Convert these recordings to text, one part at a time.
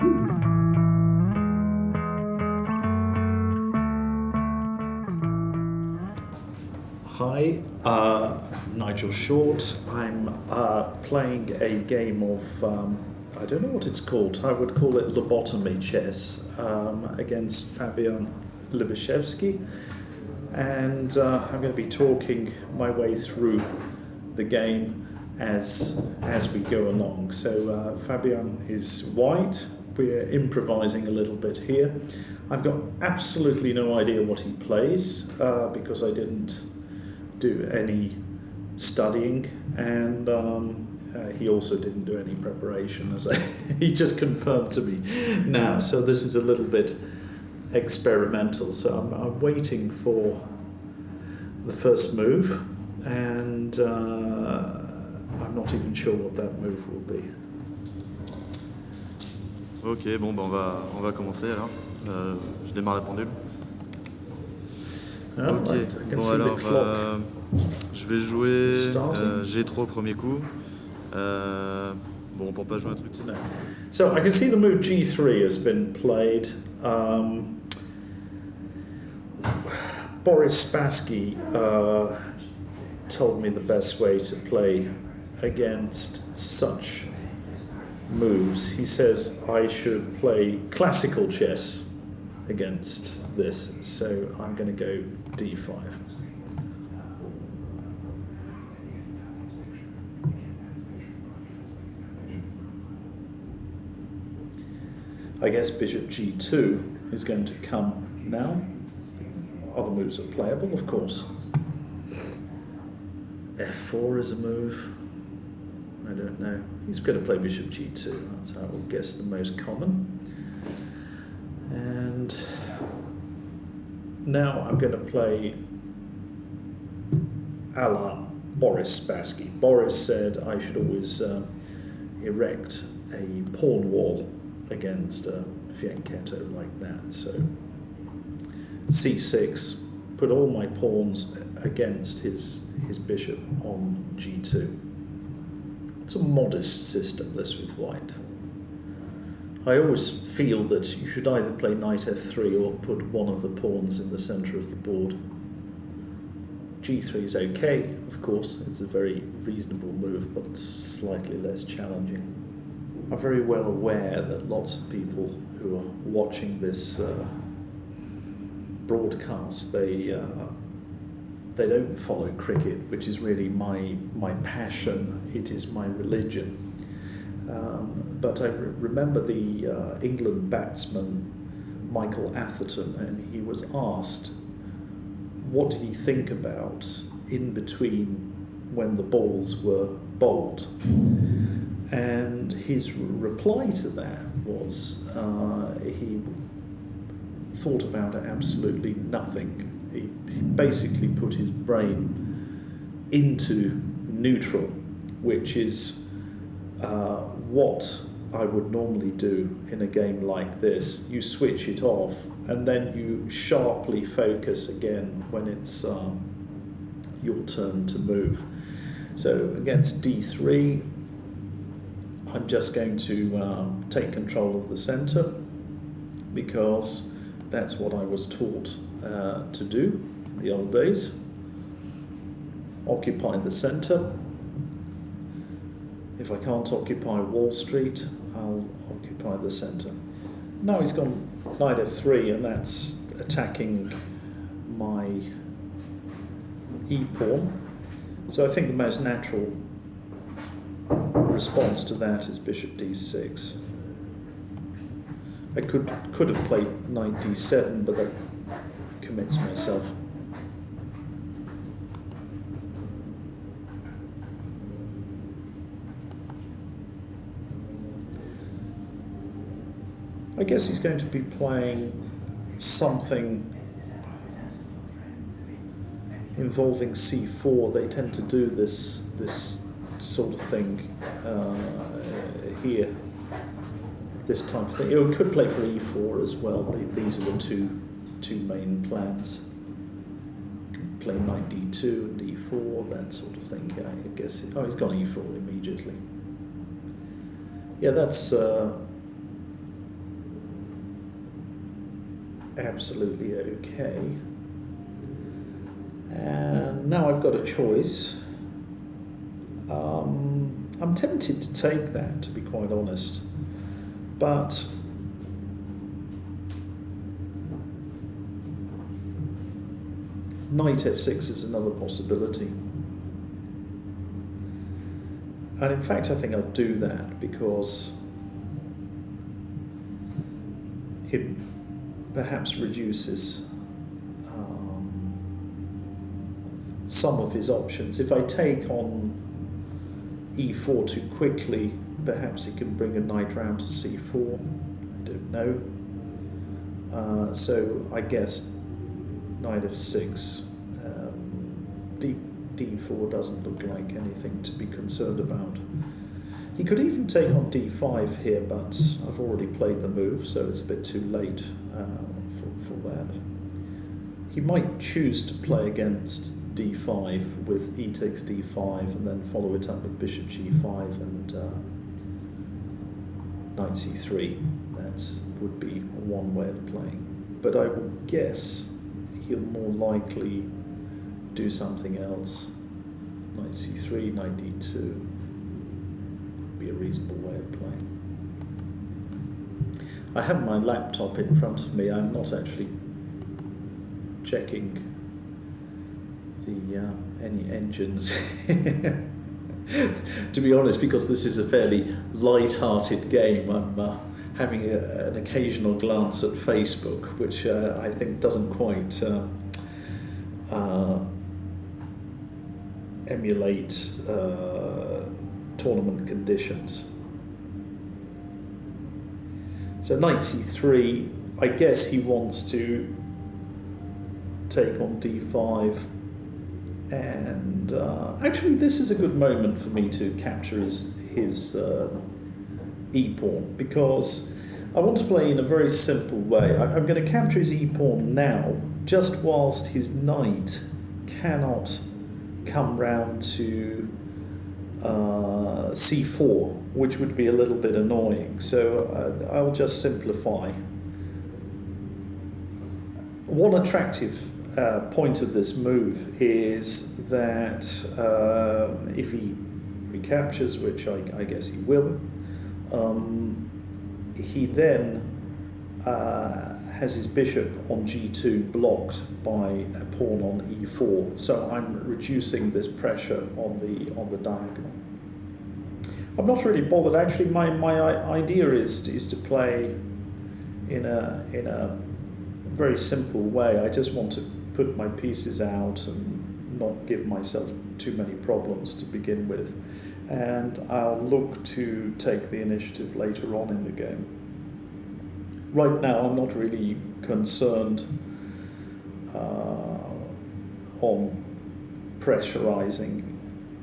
Hi, Nigel Short. I'm playing a game of, I don't know what it's called, I would call it lobotomy chess, against Fabian Lubashevsky. And I'm going to be talking my way through the game as we go along. So Fabian is white. We're improvising a little bit here. I've got absolutely no idea what he plays because I didn't do any studying, and he also didn't do any preparation, as he just confirmed to me now. So this is a little bit experimental. So I'm waiting for the first move, and I'm not even sure what that move will be. Ok, bon, ben on va commencer alors. Je démarre la pendule. Ok, bon alors je vais jouer G3 au premier coup. Bon, pour pas jouer un truc. So I can see the move G3 has been played. Boris Spassky told me the best way to play against such moves. He says I should play classical chess against this, so I'm going to go D5. I guess bishop G2 is going to come now. Other moves are playable, of course. F4 is a move. I don't know. He's going to play bishop G2. That's how I would guess the most common. And now I'm going to play a la Boris Spassky. Boris said I should always erect a pawn wall against a fianchetto like that. So C6, put all my pawns against his bishop on G2. It's a modest system, this with white. I always feel that you should either play knight f3 or put one of the pawns in the centre of the board. G3 is okay, of course, it's a very reasonable move, but slightly less challenging. I'm very well aware that lots of people who are watching this broadcast, they don't follow cricket, which is really my passion. It is my religion. But I remember the England batsman Michael Atherton, and he was asked what did he think about in between when the balls were bowled. And his reply to that was he thought about absolutely nothing. He basically put his brain into neutral, which is what I would normally do in a game like this. You switch it off and then you sharply focus again when it's your turn to move. So against D3, I'm just going to take control of the centre because that's what I was taught to do in the old days. Occupy the centre. If I can't occupy Wall Street, I'll occupy the centre. Now he's gone knight f3, and that's attacking my e-pawn. So I think the most natural response to that is bishop d6. I could have played knight d7, but that commits myself. I guess he's going to be playing something involving c4. They tend to do this sort of thing here, this type of thing. It could play for e4 as well. These are the two main plans. Play knight d2 and d4, that sort of thing. Yeah, I guess. Oh, he's gone e4 immediately. Yeah, that's absolutely okay. And now I've got a choice. I'm tempted to take that, to be quite honest, but knight f6 is another possibility. And in fact, I think I'll do that because it perhaps reduces some of his options. If I take on e4 too quickly, perhaps he can bring a knight round to c4. I don't know. So I guess knight f6. D4 doesn't look like anything to be concerned about. He could even take on d5 here, but I've already played the move, so it's a bit too late for that. He might choose to play against d5 with e takes d5 and then follow it up with bishop g5 and knight c3. That would be one way of playing. But I would guess he'll more likely do something else. Knight c3, knight d2 would be a reasonable way of playing. I have my laptop in front of me. I'm not actually checking the any engines to be honest, because this is a fairly light-hearted game. I'm having an occasional glance at Facebook, which I think doesn't quite emulate tournament conditions. So knight c3, I guess he wants to take on d5, and actually this is a good moment for me to capture his e-pawn, because I want to play in a very simple way. I'm going to capture his e-pawn now, just whilst his knight cannot come round to c4, which would be a little bit annoying. So I'll just simplify. One attractive point of this move is that if he recaptures, which I guess he will, he then has his bishop on g2 blocked by a pawn on e4, so I'm reducing this pressure on the diagonal. I'm not really bothered. Actually, my idea is to play in a very simple way. I just want to put my pieces out and not give myself too many problems to begin with, and I'll look to take the initiative later on in the game. Right now, I'm not really concerned on pressurizing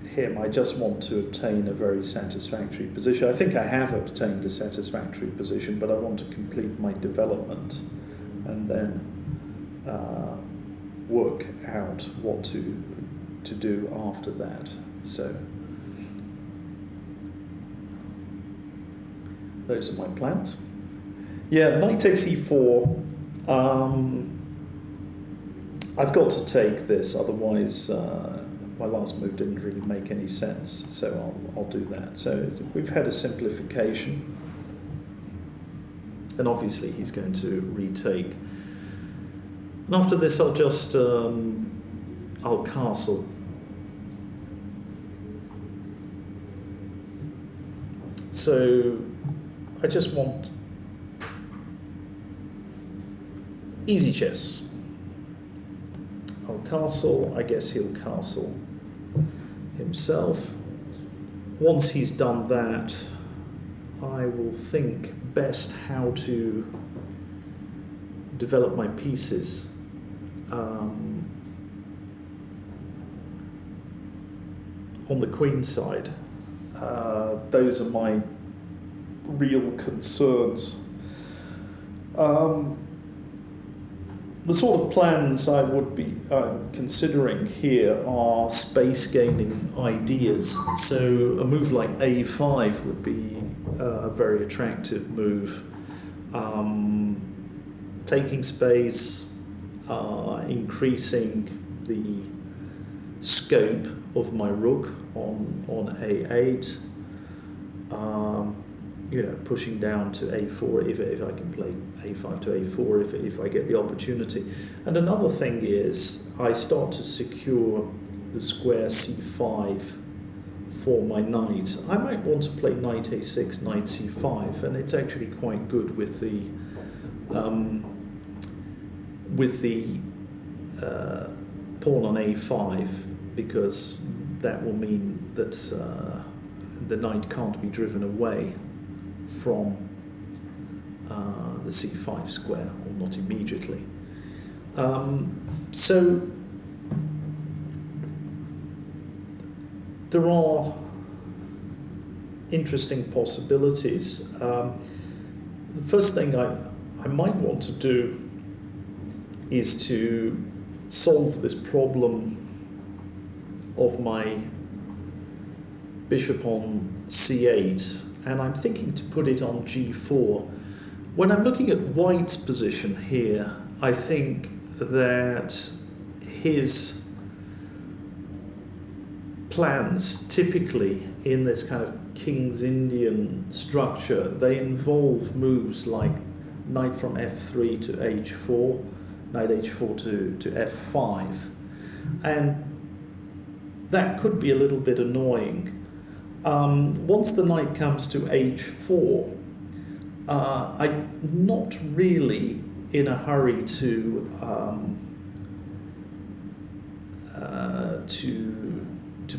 him. I just want to obtain a very satisfactory position. I think I have obtained a satisfactory position, but I want to complete my development and then work out what to do after that. So those are my plans. Yeah, knight takes e4. I've got to take this, otherwise my last move didn't really make any sense, so I'll do that. So we've had a simplification, and obviously he's going to retake. And after this I'll just, I'll castle. So I just want easy chess. I'll castle. I guess he'll castle himself. Once he's done that, I will think best how to develop my pieces. On the queen side, those are my real concerns. The sort of plans I would be considering here are space-gaining ideas. So a move like a5 would be a very attractive move. taking space, increasing the scope of my rook on A8, pushing down to A4 if I can play A5 to A4 if I get the opportunity. And another thing is I start to secure the square C5 for my knight. I might want to play knight A6, knight C5, and it's actually quite good with the pawn on A5, because that will mean that the knight can't be driven away from the C5 square, or not immediately. So there are interesting possibilities. The first thing I might want to do is to solve this problem of my bishop on C8, and I'm thinking to put it on G4. When I'm looking at White's position here, I think that his plans, typically in this kind of King's Indian structure, they involve moves like knight from F3 to H4, knight H4 to F5, and that could be a little bit annoying. Once the knight comes to H4, I'm not really in a hurry to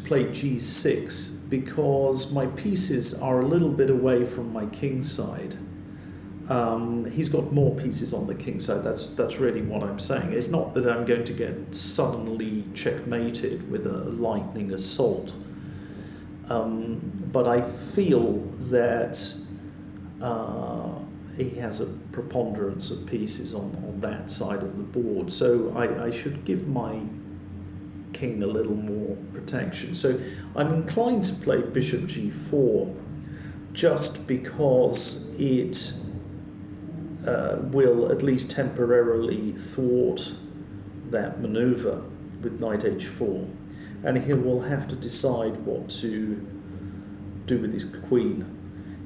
play G6, because my pieces are a little bit away from my king side. He's got more pieces on the king side. That's really what I'm saying. It's not that I'm going to get suddenly checkmated with a lightning assault, but I feel that he has a preponderance of pieces on that side of the board, so I should give my king a little more protection. So I'm inclined to play bishop G4, just because it will at least temporarily thwart that maneuver with knight H4, and he will have to decide what to do with his queen.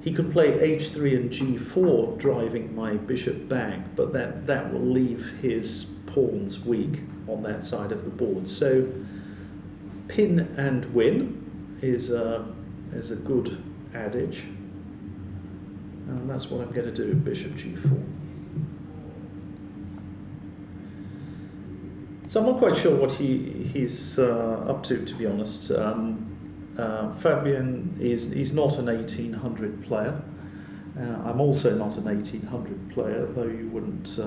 He could play H3 and G4, driving my bishop back, but that will leave his pawns weak on that side of the board. So pin and win is a good adage, and that's what I'm going to do, bishop G4. So I'm not quite sure what he's up to be honest. Fabian he's not an 1800 player. I'm also not an 1800 player, though you wouldn't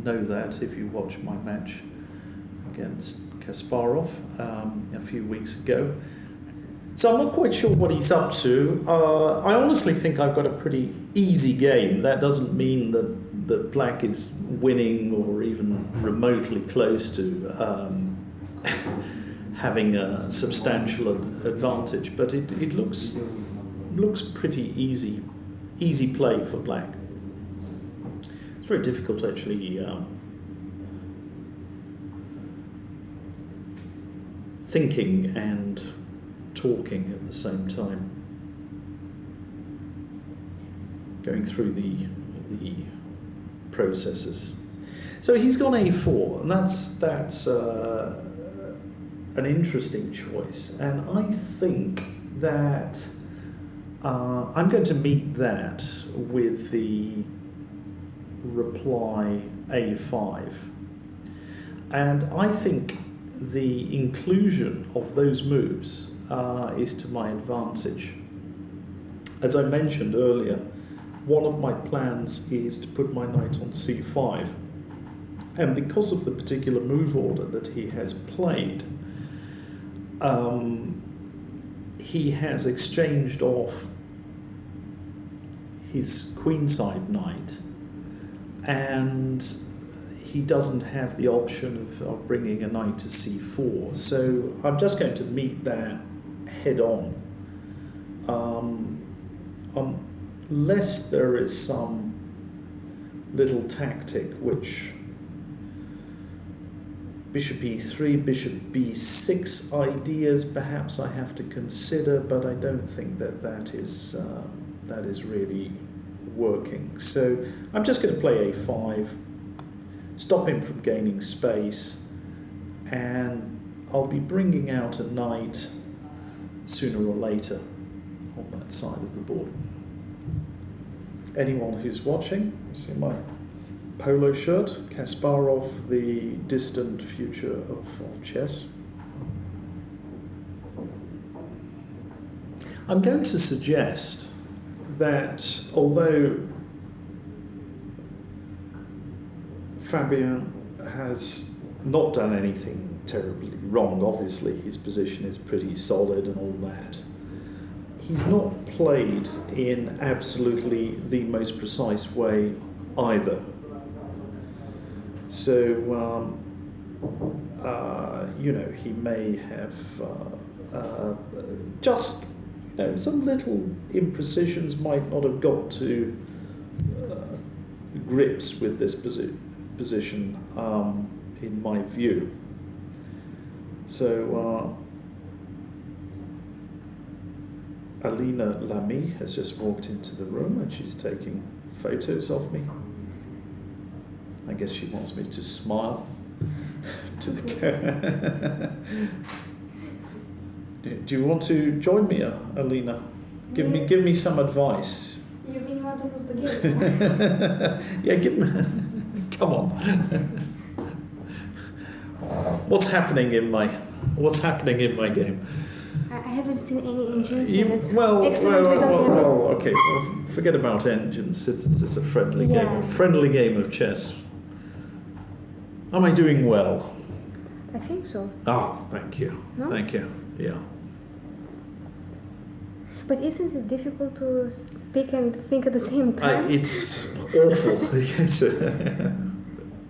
know that if you watch my match against Kasparov a few weeks ago. So I'm not quite sure what he's up to. I honestly think I've got a pretty easy game. That doesn't mean that Black is winning or even remotely close to having a substantial advantage, but it looks pretty easy play for Black. It's very difficult actually thinking and talking at the same time, going through the processes. So he's gone A4, and that's an interesting choice, and I think that I'm going to meet that with the reply A5, and I think the inclusion of those moves is to my advantage. As I mentioned earlier, one of my plans is to put my knight on C5, and because of the particular move order that he has played, he has exchanged off his queenside knight, and he doesn't have the option of bringing a knight to C4. So I'm just going to meet that head on. Unless there is some little tactic which bishop e3, bishop b6 ideas perhaps I have to consider, but I don't think that is really working. So I'm just going to play a5, stop him from gaining space, and I'll be bringing out a knight sooner or later on that side of the board. Anyone who's watching, see my polo shirt, Kasparov, the distant future of chess. I'm going to suggest that although Fabien has not done anything terribly wrong, obviously his position is pretty solid and all that, he's not played in absolutely the most precise way either. So, he may have just, some little imprecisions, might not have got to grips with this position, in my view. So, Alina Lamy has just walked into the room and she's taking photos of me. I guess she wants me to smile to the camera. Do you want to join me, Alina? Give me some advice. You mean you want to lose the game? Yeah, give me. Come on. What's happening in my game? I haven't seen any engines. Well, okay. Well, forget about engines. It's just a friendly game of chess. Am I doing well? I think so. Oh, thank you. No? Thank you. Yeah. But isn't it difficult to speak and think at the same time? It's awful. Yes.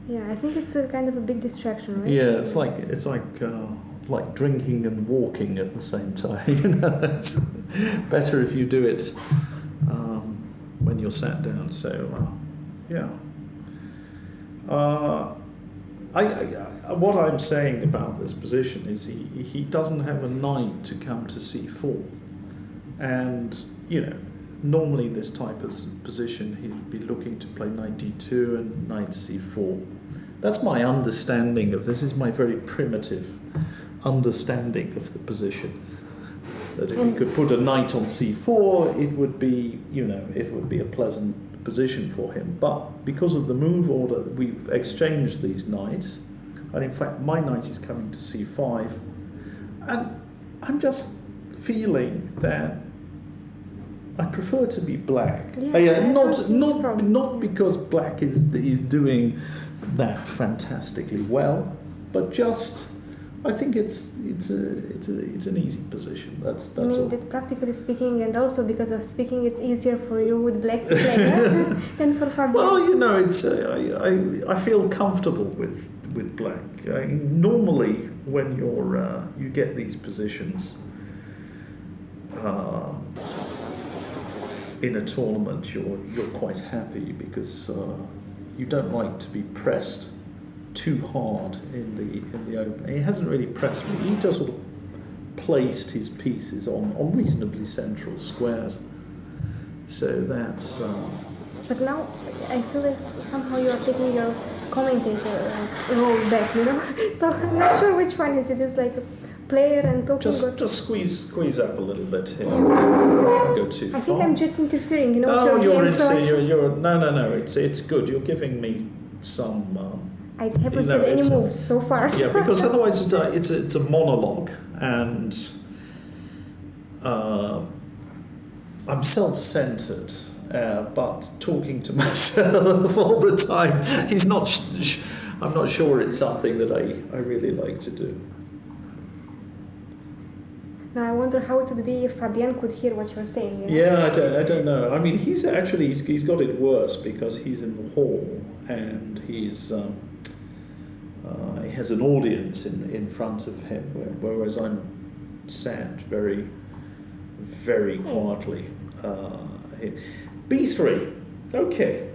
Yeah, I think it's a kind of a big distraction, right? Yeah, it's like drinking and walking at the same time. It's better if you do it when you're sat down. So, yeah. What I'm saying about this position is he doesn't have a knight to come to c4, and normally this type of position he'd be looking to play knight d2 and knight c4. That's my understanding of this. Is my very primitive understanding of the position. That if you could put a knight on c4, it would be a pleasant position for him. But because of the move order, we've exchanged these knights, and in fact my knight is coming to c5, and I'm just feeling that I prefer to be black. Not because black is doing that fantastically well, but just I think it's an easy position. That's all. That practically speaking, and also because of speaking, it's easier for you with black to play than for Fabien. Well, it's I feel comfortable with black. Normally, when you get these positions in a tournament, you're quite happy because you don't like to be pressed too hard in the opening. He hasn't really pressed me. He just sort of placed his pieces on reasonably central squares. So that's. But now I feel like somehow you are taking your commentator role back. So I'm not sure which one is it. It's like a player and talking. Just squeeze up a little bit here. Don't go too far. I think I'm just interfering. No, you're no. It's good. You're giving me some. I haven't said any moves so far. Yeah, because otherwise it's a monologue, and I'm self-centered, but talking to myself all the time. I'm not sure it's something that I really like to do. Now I wonder how it would be if Fabien could hear what you're saying. Yeah, I don't know. I mean, he's got it worse because he's in the hall and he has an audience in front of him, whereas I'm sat very, very quietly. B3, okay.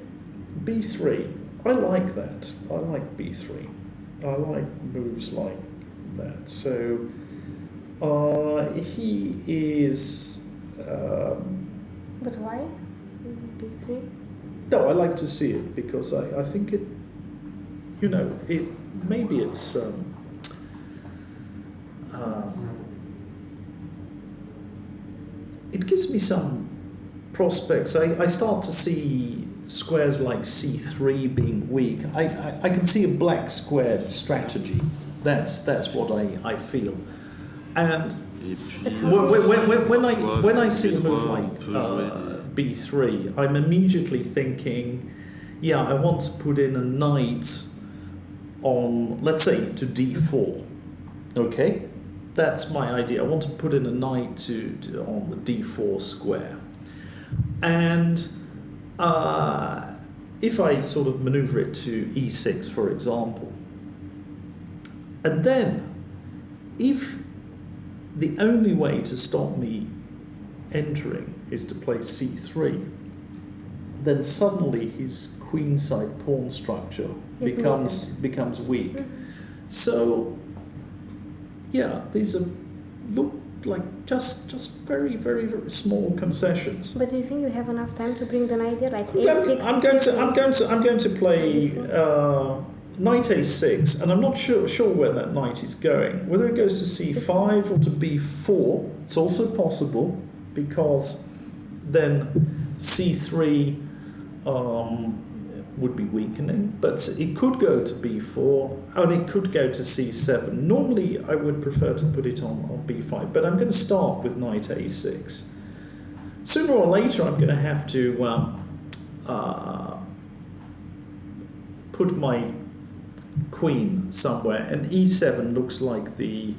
b3. I like that. I like b3. I like moves like that. So he is. But why b3? No, I like to see it because I think it. You know, maybe it's. It gives me some prospects. I start to see squares like c3 being weak. I can see a black squared strategy. That's what I feel. And when I see a move like b3, I'm immediately thinking, yeah, I want to put in a knight on, let's say, to d4. Okay? That's my idea. I want to put in a knight on the d4 square. And if I sort of maneuver it to e6, for example, and then if the only way to stop me entering is to play c3, then suddenly his queenside pawn structure becomes weak. So yeah, these look like just very, very, very small concessions. But do you think you have enough time to bring the knight there, like a6? I'm going to play knight a6, and I'm not sure where that knight is going. Whether it goes to c5 or to b4, it's also possible, because then c3 would be weakening, but it could go to b4 and it could go to c7. Normally I would prefer to put it on b5, but I'm going to start with knight a6. Sooner or later I'm going to have to put my queen somewhere, and e7 looks like the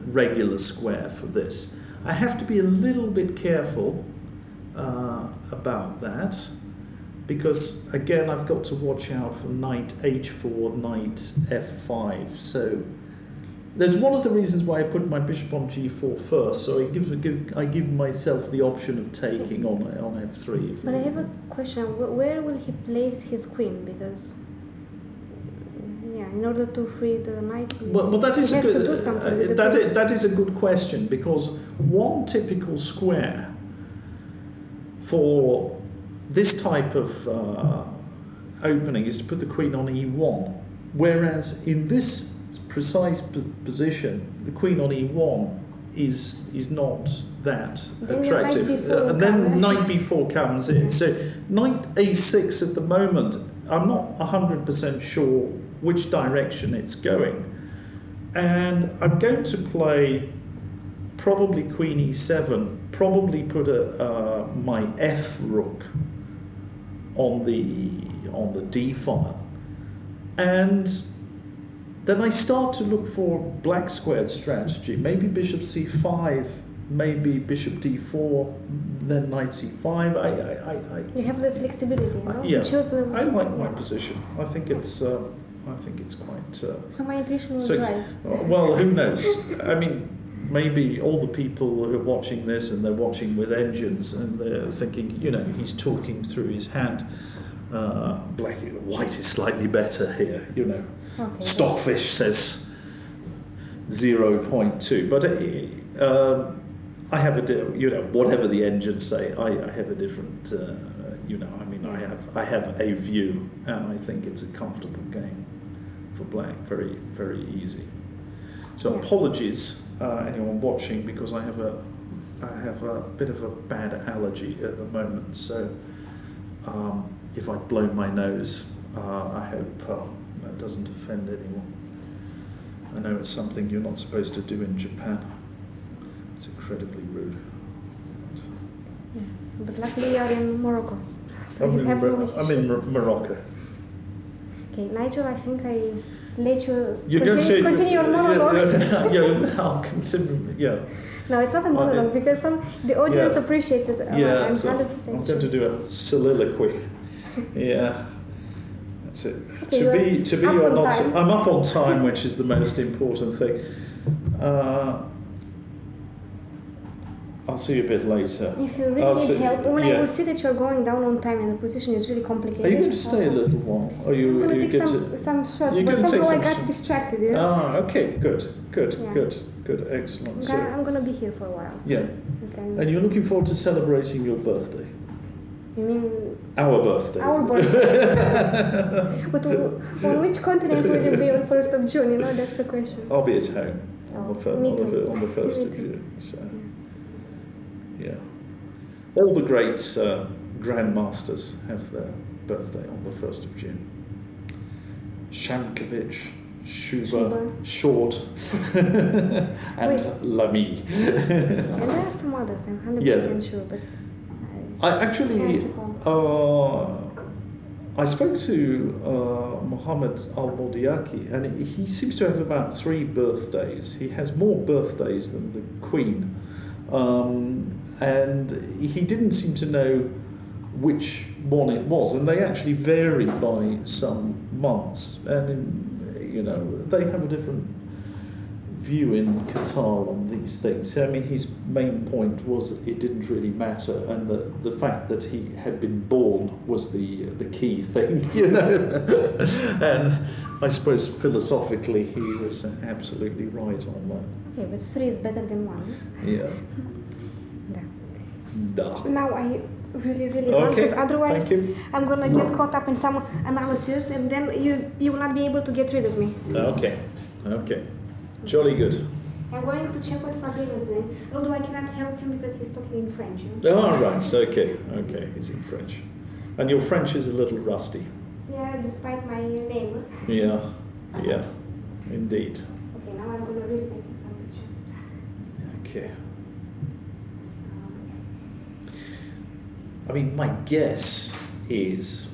regular square for this. I have to be a little bit careful about that, because again I've got to watch out for knight h4, knight f5. So there's one of the reasons why I put my bishop on g4 first, so I give myself the option of taking on f3. But I have a question. Where will he place his queen? Because in order to free the knight, that is he has to do something with the queen. That is a good question, because one typical square for this type of opening is to put the queen on e1, whereas in this precise position, the queen on e1 is not that attractive. And then knight b4 comes in. So knight a6 at the moment, I'm not 100% sure which direction it's going. And I'm going to play probably queen e7, probably put my f rook on the d file, and then I start to look for black squared strategy. Maybe bishop c5, maybe bishop d4, then knight c5. You have the flexibility, no? Yeah, I like my position. I think it's quite. So my intuition was right. Well, who knows? I mean, maybe all the people who are watching this, and they're watching with engines, and they're thinking, he's talking through his hand. White is slightly better here, Okay, Stockfish says 0.2, but I have whatever the engines say, I have a different, I have a view, and I think it's a comfortable game for black, very, very easy. So apologies, anyone watching, because I have a bit of a bad allergy at the moment. So if I blow my nose, I hope that doesn't offend anyone. I know it's something you're not supposed to do in Japan. It's incredibly rude. Yeah, but luckily you're in Morocco, so I'm in Morocco. Okay, Nigel, I think I let you continue your monologue. I'll consider. Yeah. No, it's not a monologue, because the audience appreciates it. I'm 100% I'm going to do a soliloquy. Yeah, that's it. Okay, to be or not. I'm up on time, which is the most important thing. I'll see you a bit later. If you really need help, when I will see that you're going down on time and the position is really complicated. Are you going to stay a little while? Or I'm going to take some shots, but somehow I got distracted, you know? Ah, okay, good, excellent. I'm going to be here for a while. So And you're looking forward to celebrating your birthday? You mean... Our birthday. Our birthday. But on which continent will you be on 1st of June? You know, that's the question. I'll be at home on the 1st of June. So, yeah. All the great grandmasters have their birthday on the 1st of June. Shankovic, Schuber, Short, and Lamy. And there are some others, I'm 100% sure, but I spoke to Mohammed Al-Modiaki, and he seems to have about 3 birthdays. He has more birthdays than the Queen, and he didn't seem to know which one it was, and they actually vary by some months, and they have a different view in Qatar on these things. I mean, his main point was it didn't really matter, and the fact that he had been born was the key thing, and I suppose philosophically he was absolutely right on that. Okay, but 3 is better than 1. Yeah. Now I really want, because otherwise I'm gonna get caught up in some analysis, and then you will not be able to get rid of me. Okay. Jolly good. I'm going to check what Fabien is doing, although I cannot help him because he's talking in French. Oh, right, okay, he's in French. And your French is a little rusty. Yeah, despite my name. Yeah, indeed. Okay, now I'm going to really make some pictures. Okay. I mean, my guess is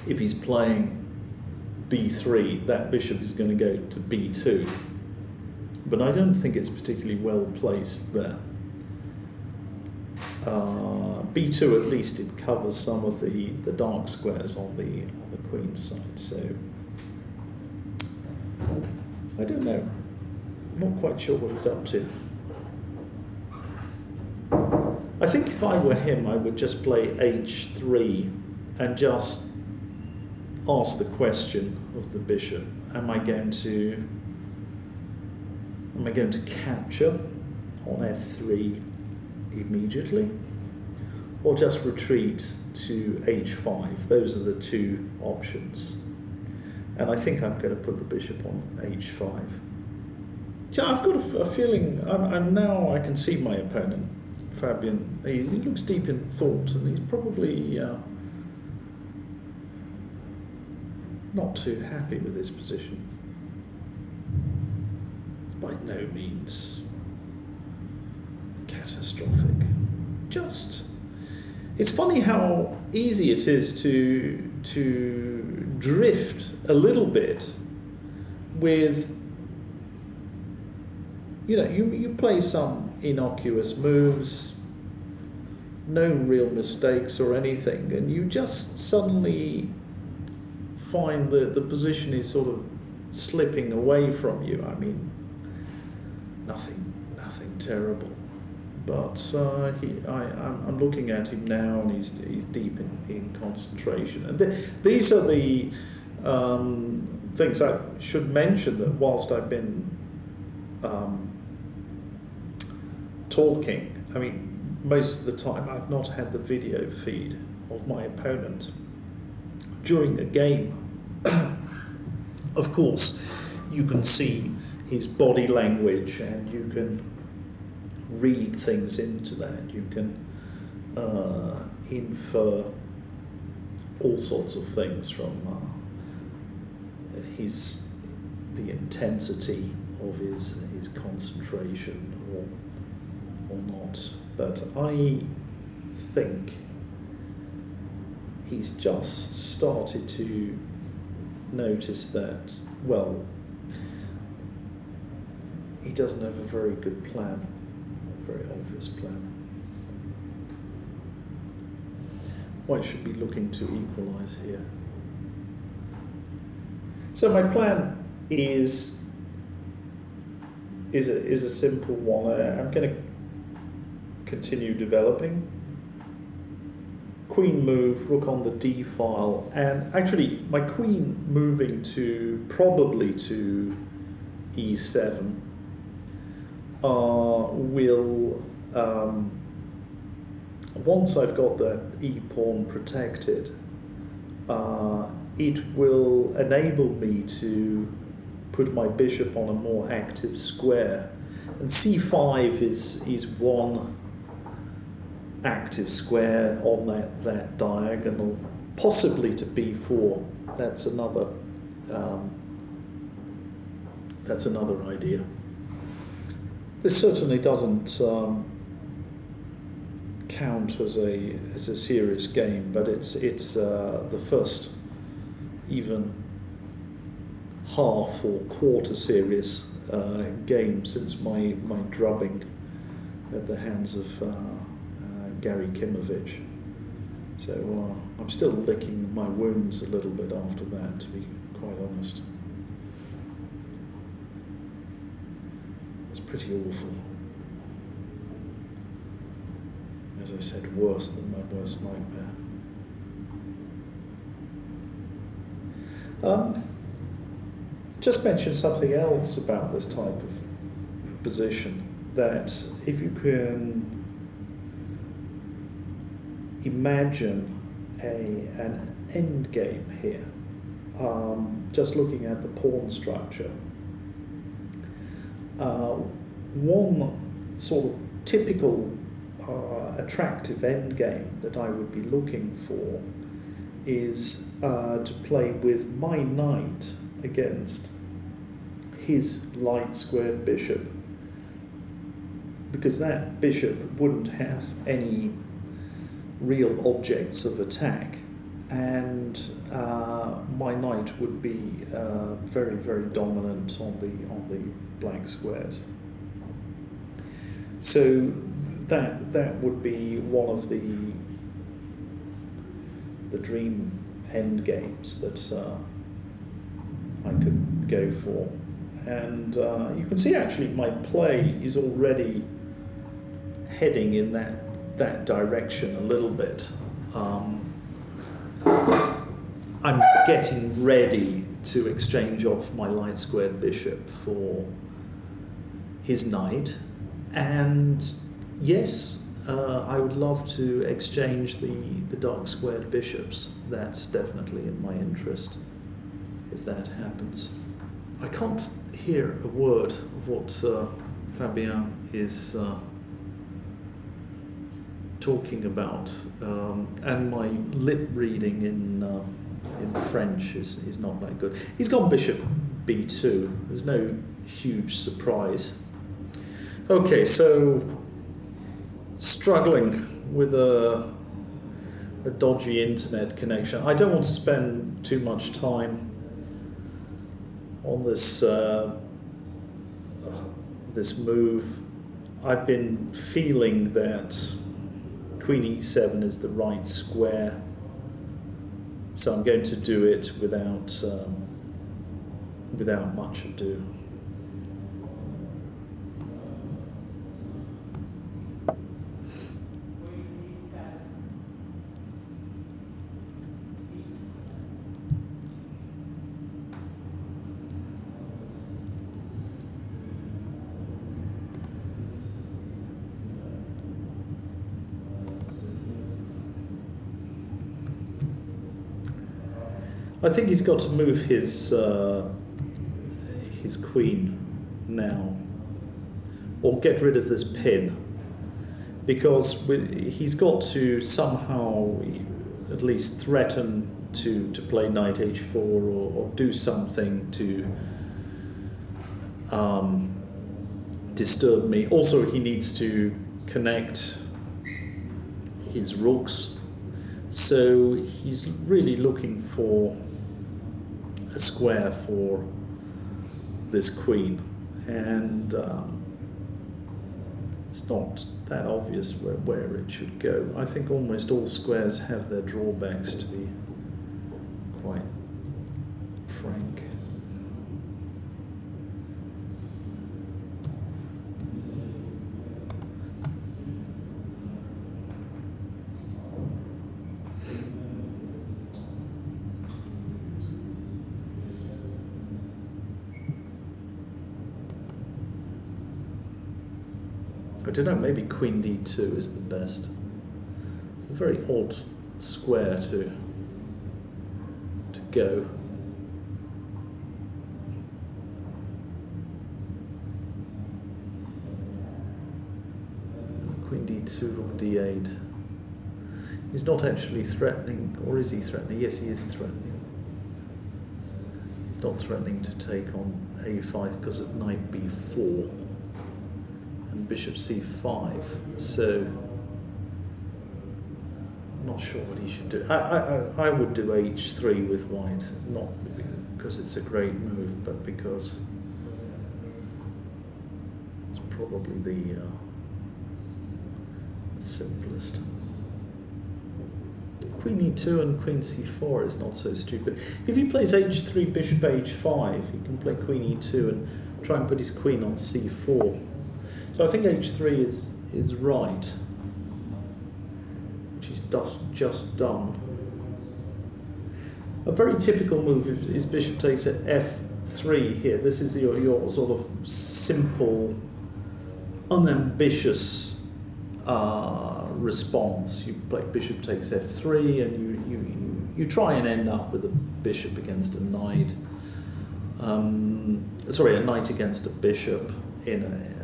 if he's playing b3, that bishop is going to go to b2. But I don't think it's particularly well placed there. b2, at least it covers some of the dark squares on the queen's side. So I don't know. I'm not quite sure what he's up to. I think if I were him, I would just play h3 and just ask the question of the bishop: Am I going to capture on f3 immediately, or just retreat to h5? Those are the 2 options, and I think I'm going to put the bishop on h5. Yeah, I've got a feeling. Now I can see my opponent, Fabien. He looks deep in thought, and he's probably not too happy with his position. It's by no means catastrophic. It's funny how easy it is to drift a little bit with, you play some innocuous moves, no real mistakes or anything, and you just suddenly find that the position is sort of slipping away from you. I mean, nothing terrible, but I'm looking at him now, and he's deep in concentration. And these are the things I should mention, that whilst I've been talking, I mean, most of the time I've not had the video feed of my opponent during the game. Of course, you can see his body language, and you can read things into that. You can infer all sorts of things from the intensity of his concentration or not. But I think he's just started to notice that, well, he doesn't have a very good plan, a very obvious plan. White should be looking to equalise here. So my plan is a simple one. I'm going to continue developing. Queen move, rook on the d file, and actually my queen moving to probably to e7 will, once I've got that e pawn protected, it will enable me to put my bishop on a more active square, and c5 is one active square on that diagonal, possibly to b4. That's another idea. This certainly doesn't count as a serious game, but it's the first even half or quarter serious game since my drubbing at the hands of Gary Kimovich. So I'm still licking my wounds a little bit after that, to be quite honest. It's pretty awful. As I said, worse than my worst nightmare. Just mention something else about this type of position, that if you can imagine an end game here, just looking at the pawn structure, one sort of typical attractive end game that I would be looking for is to play with my knight against his light squared bishop, because that bishop wouldn't have any real objects of attack, and my knight would be very, very dominant on the black squares. So that would be one of the dream end games that I could go for. And you can see actually my play is already heading in that direction a little bit. I'm getting ready to exchange off my light squared bishop for his knight, and yes, I would love to exchange the dark squared bishops. That's definitely in my interest if that happens. I can't hear a word of what Fabien is talking about, and my lip reading in French is not that good. He's gone bishop b2. There's no huge surprise. Okay, so struggling with a dodgy internet connection. I don't want to spend too much time on this this move. I've been feeling that Queen e7 is the right square, so I'm going to do it without much ado. I think he's got to move his queen now, or get rid of this pin, because he's got to somehow at least threaten to play knight h4 or do something to disturb me. Also, he needs to connect his rooks, so he's really looking for a square for this queen, and it's not that obvious where it should go. I think almost all squares have their drawbacks, to be quite frank. don't know, maybe queen d2 is the best. It's a very odd square to go. Queen d2 or d8. He's not actually threatening, or is he threatening? Yes, he is threatening. He's not threatening to take on a5 because of knight b4 and bishop c5. So I'm not sure what he should do. I would do h3 with white, not because it's a great move, but because it's probably the simplest. Queen e2 and queen c4 is not so stupid. If he plays h3, bishop h5, he can play queen e2 and try and put his queen on c4. So I think h3 is right, which he's just done. A very typical move is bishop takes at f3 here. This is your sort of simple, unambitious response. You play bishop takes f3, and you try and end up with a bishop against a knight. Sorry, a knight against a bishop in a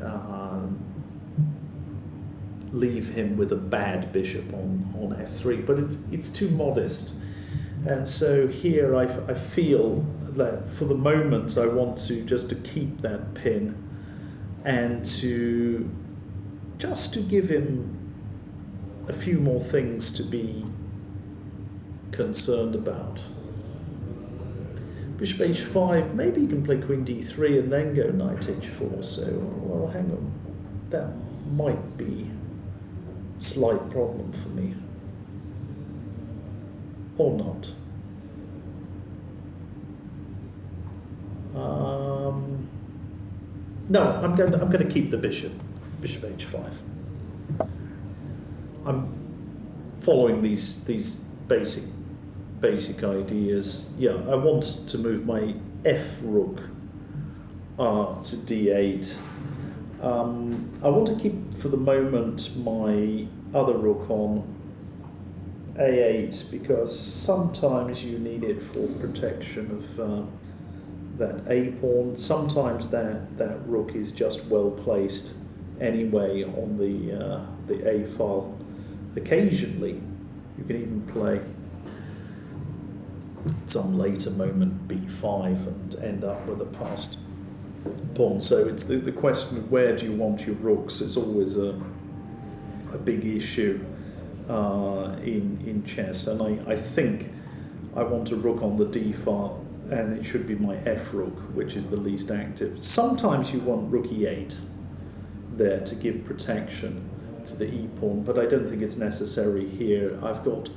leave him with a bad bishop on f3, but it's too modest. And so here I feel that for the moment I want to just to keep that pin and to just to give him a few more things to be concerned about. Bishop h5, maybe you can play queen d3 and then go knight h4, so, well, hang on, that might be a slight problem for me. Or not. No, I'm going to keep the bishop h5. I'm following these basic ideas. Yeah, I want to move my f rook to d8. I want to keep for the moment my other rook on a8 because sometimes you need it for protection of that a pawn. Sometimes that rook is just well placed anyway on the a file. Occasionally, you can even play some later moment b5 and end up with a passed pawn. So it's the question of where do you want your rooks is always a big issue in chess. And I think I want a rook on the d file, and it should be my f rook, which is the least active. Sometimes you want rook e8 there to give protection to the e-pawn, but I don't think it's necessary here. I've got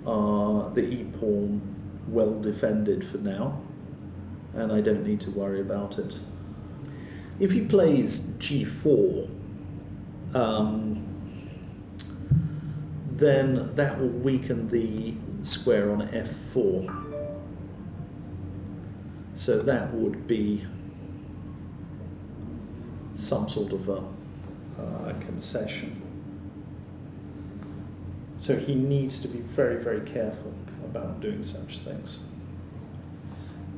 the e-pawn well defended for now, and I don't need to worry about it. If he plays g4, then that will weaken the square on f4. So that would be some sort of a concession. So he needs to be very, very careful about doing such things.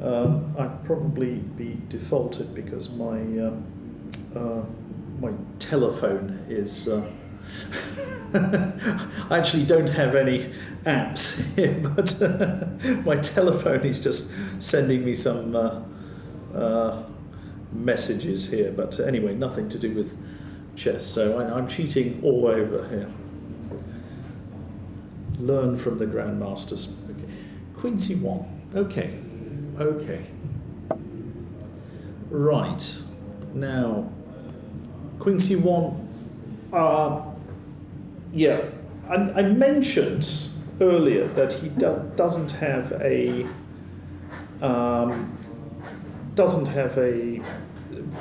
I'd probably be defaulted because my my telephone is. I actually don't have any apps here, but my telephone is just sending me some messages here. But anyway, nothing to do with chess, so I'm cheating all over here. Learn from the grandmasters. Okay. Queen c1. Okay. Right. Now, Queen c1. Yeah, I mentioned earlier that he doesn't have a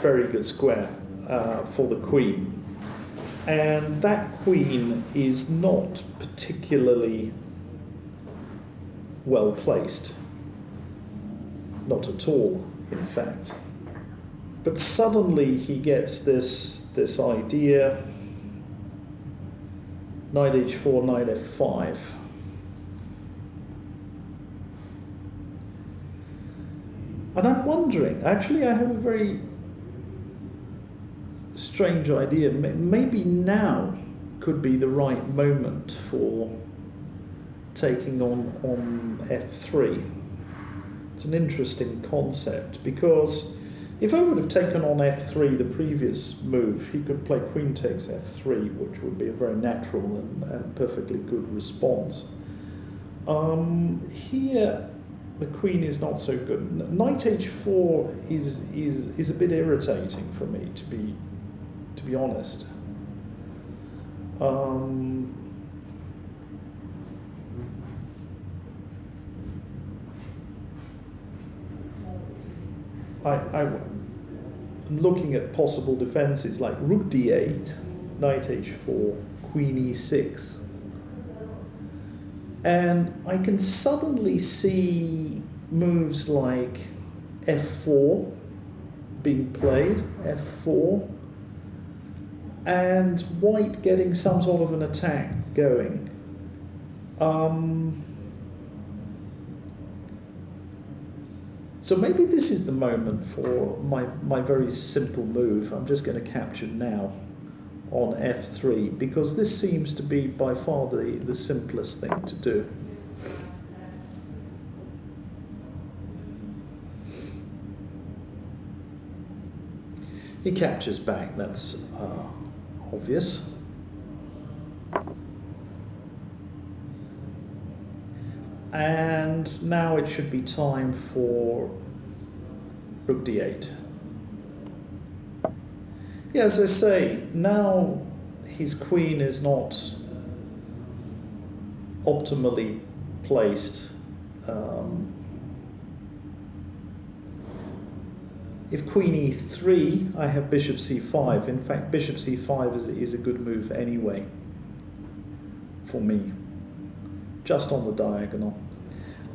very good square for the queen, and that queen is not particularly well placed, not at all, in fact. But suddenly he gets this idea. knight h4, knight f5. And I'm wondering, actually I have a very strange idea. Maybe now could be the right moment for taking on f3. It's an interesting concept, because if I would have taken on f3 the previous move, he could play queen takes f3, which would be a very natural and perfectly good response. Here the queen is not so good. Knight h4 is a bit irritating for me, to be honest. I'm looking at possible defenses like rook d8, knight h4, queen e6. And I can suddenly see moves like f4 being played, f4, and white getting some sort of an attack going. So maybe this is the moment for my very simple move. I'm just going to capture now on f3, because this seems to be by far the simplest thing to do. He captures back, that's obvious. And now it should be time for rook d8. Yeah, as I say, now his queen is not optimally placed. If queen e3, I have bishop c5. In fact, bishop c5 is a good move anyway for me, just on the diagonal.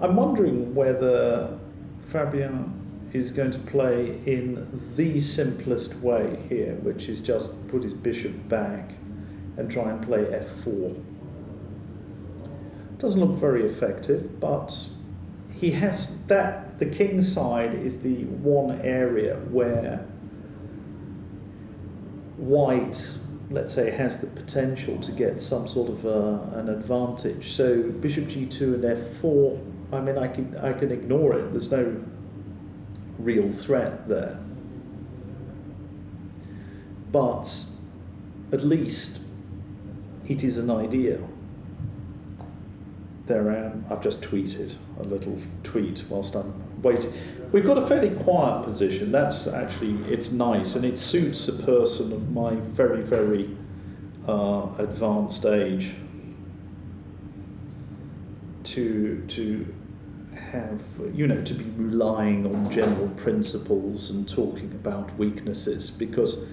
I'm wondering whether Fabien is going to play in the simplest way here, which is just put his bishop back and try and play f4. Doesn't look very effective, but he has that. The king side is the one area where white, let's say, has the potential to get some sort of an advantage. So bishop g2 and f4, I mean, I can ignore it. There's no real threat there. But at least it is an idea. There I am. I've just tweeted a little tweet whilst I'm waiting. We've got a fairly quiet position. That's actually, it's nice, and it suits a person of my very, very advanced age to have, you know, to be relying on general principles and talking about weaknesses, because,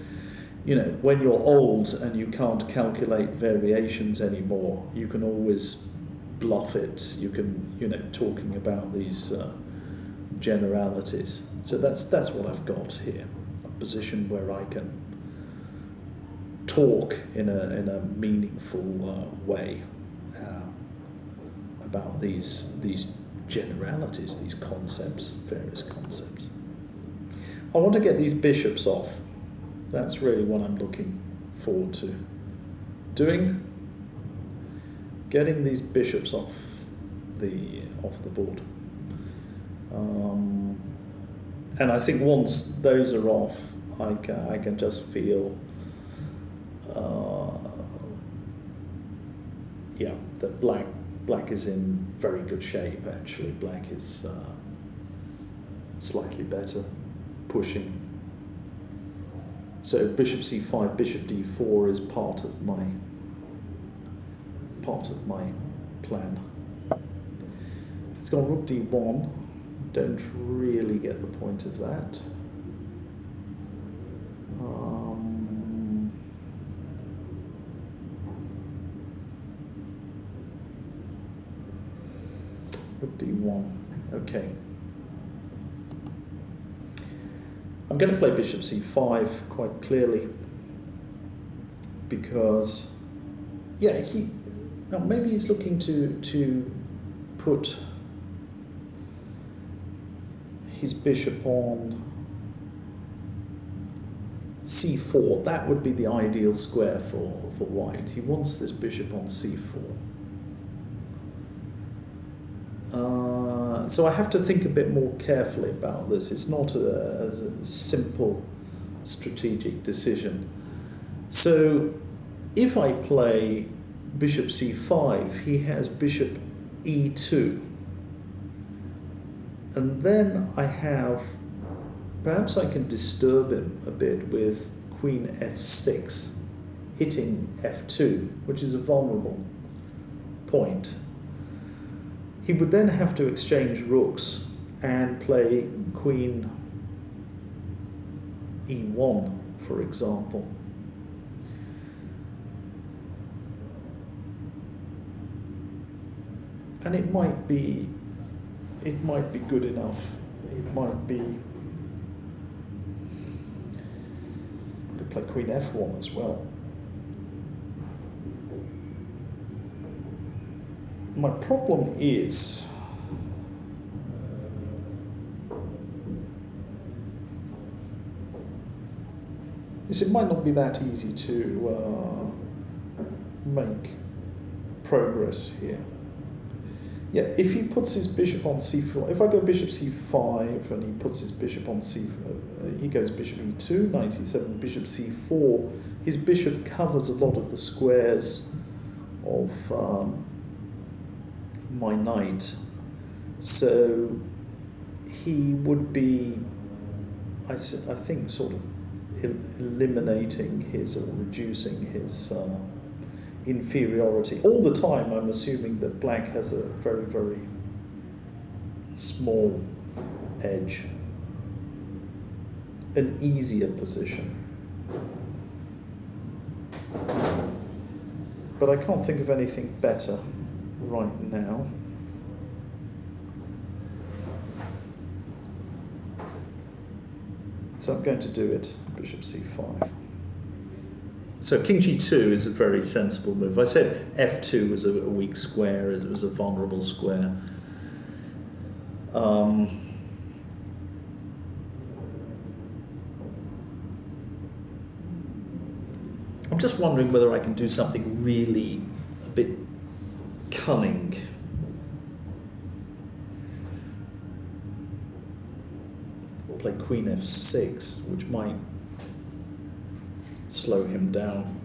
you know, when you're old and you can't calculate variations anymore, you can always bluff it. You can, you know, talking about these generalities. So that's what I've got here, a position where I can talk in a meaningful way about these generalities, these concepts, various concepts. I want to get these bishops off. That's really what I'm looking forward to doing. Getting these bishops off the board. And I think once those are off, I can just feel yeah, that black is in very good shape. Actually, black is slightly better, pushing. So bishop c5, bishop d4 is part of my plan. It's gone rook d1. Don't really get the point of that. Rook d1. Okay. I'm going to play bishop c5 quite clearly, because yeah, now maybe he's looking to put his bishop on c4. That would be the ideal square for white. He wants this bishop on c4. So I have to think a bit more carefully about this. It's not a simple strategic decision. So if I play bishop c5, he has bishop e2. And then I have, perhaps I can disturb him a bit with queen f6, hitting f2, which is a vulnerable point. He would then have to exchange rooks and play queen e1, for example. And it might be good enough. It might be, could play queen f1 as well. My problem is it might not be that easy to make progress here. Yeah, if he puts his bishop on c4, if I go bishop c5 and he puts his bishop on c4, he goes bishop e2, knight e7, bishop c4, his bishop covers a lot of the squares of my knight. So he would be, I think, sort of eliminating his or reducing his inferiority. All the time I'm assuming that black has a very, very small edge, an easier position. But I can't think of anything better right now. So I'm going to do it, bishop c5. So king g2 is a very sensible move. I said f2 was a weak square, it was a vulnerable square. I'm just wondering whether I can do something really a bit cunning. Play queen f6, which might slow him down.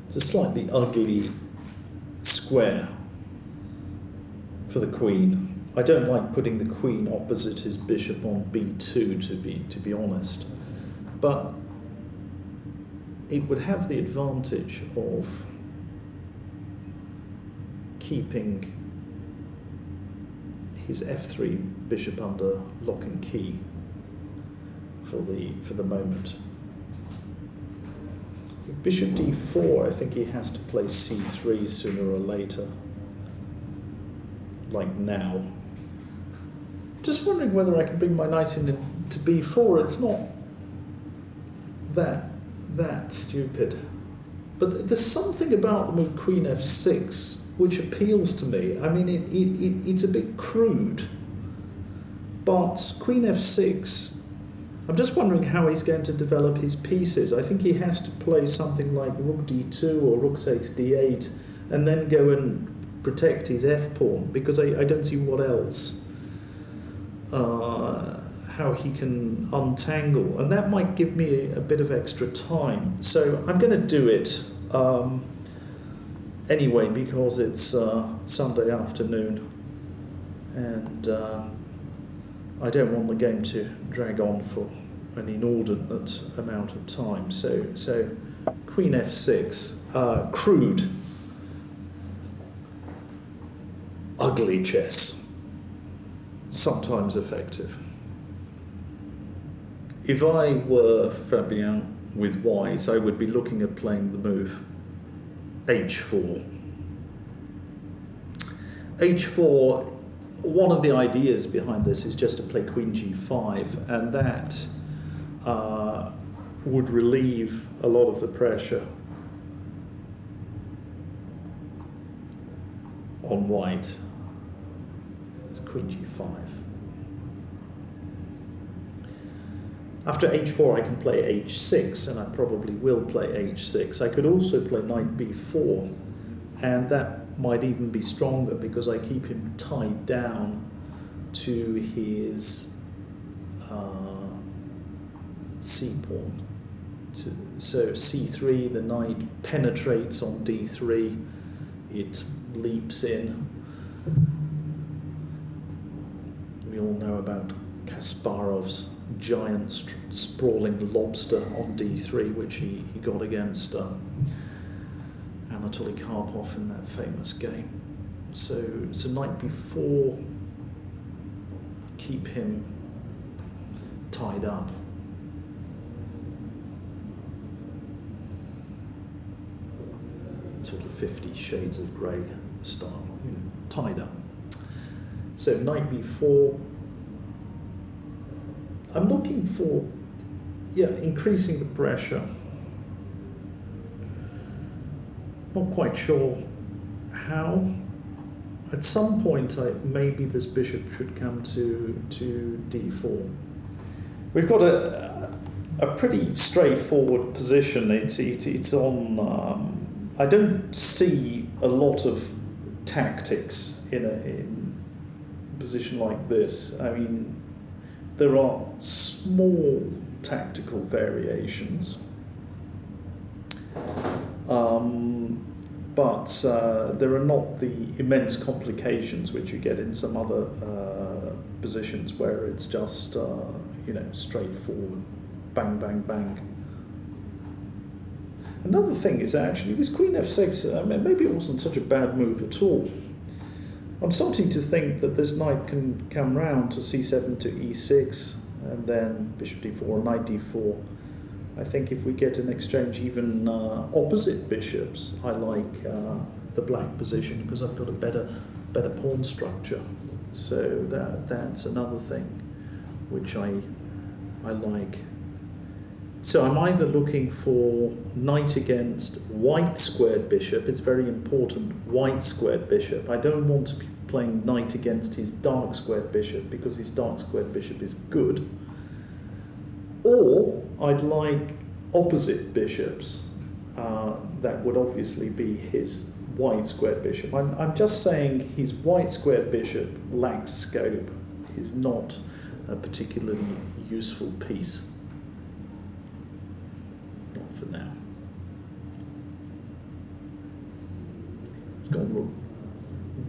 It's a slightly ugly square for the queen. I don't like putting the queen opposite his bishop on b2, to be honest, but it would have the advantage of keeping his f3 bishop under lock and key for the moment. With bishop d4, I think he has to play c3 sooner or later, like now. Just wondering whether I can bring my knight into b4. It's not that stupid, but there's something about the move queen f6 which appeals to me. I mean, it's a bit crude, but queen f6, I'm just wondering how he's going to develop his pieces. I think he has to play something like rook d2 or rook takes d8 and then go and protect his f-pawn, because I don't see what else, how he can untangle. And that might give me a bit of extra time. So I'm going to do it anyway, because it's Sunday afternoon and I don't want the game to drag on for an inordinate amount of time. So queen f6, crude, ugly chess, sometimes effective. If I were Fabien with white, I would be looking at playing the move h4. h4, one of the ideas behind this is just to play queen g5, and that would relieve a lot of the pressure on white. It's queen g5. After h4 I can play h6, and I probably will play h6. I could also play knight b4, and that might even be stronger because I keep him tied down to his c-pawn. So c3, the knight penetrates on d3, it leaps in. We all know about Kasparov's giant sprawling lobster on d3, which he got against Anatoly Karpov in that famous game. So knight b4, keep him tied up. Sort of 50 Shades of Grey style, tied up. So knight b4. I'm looking for, increasing the pressure. Not quite sure how. At some point, maybe this bishop should come to d4. We've got a pretty straightforward position. It's on. I don't see a lot of tactics in a position like this. I mean, there are small tactical variations, but there are not the immense complications which you get in some other positions where it's just straightforward, bang, bang, bang. Another thing is actually this queen f6, I mean, maybe it wasn't such a bad move at all. I'm starting to think that this knight can come round to c7 to e6, and then bishop d4, knight d4. I think if we get an exchange even opposite bishops, I like the black position because I've got a better pawn structure. So that's another thing which I like. So I'm either looking for knight against white squared bishop. It's very important, white squared bishop. I don't want to be playing knight against his dark squared bishop because his dark squared bishop is good. Or I'd like opposite bishops. That would obviously be his white squared bishop. I'm just saying his white squared bishop lacks scope, is not a particularly useful piece. Not for now. It's gone rook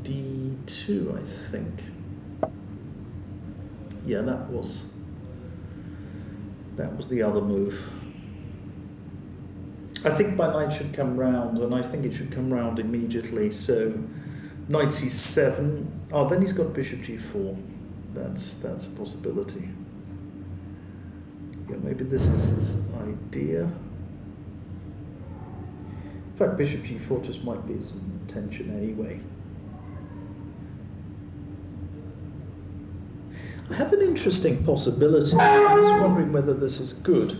d2, I think. Yeah, that was the other move. I think my knight should come round, and I think it should come round immediately. So knight c7. Oh, then he's got bishop g4. That's a possibility. Yeah, maybe this is his idea. In fact, bishop g4 just might be his intention anyway. I have an interesting possibility. I was wondering whether this is good.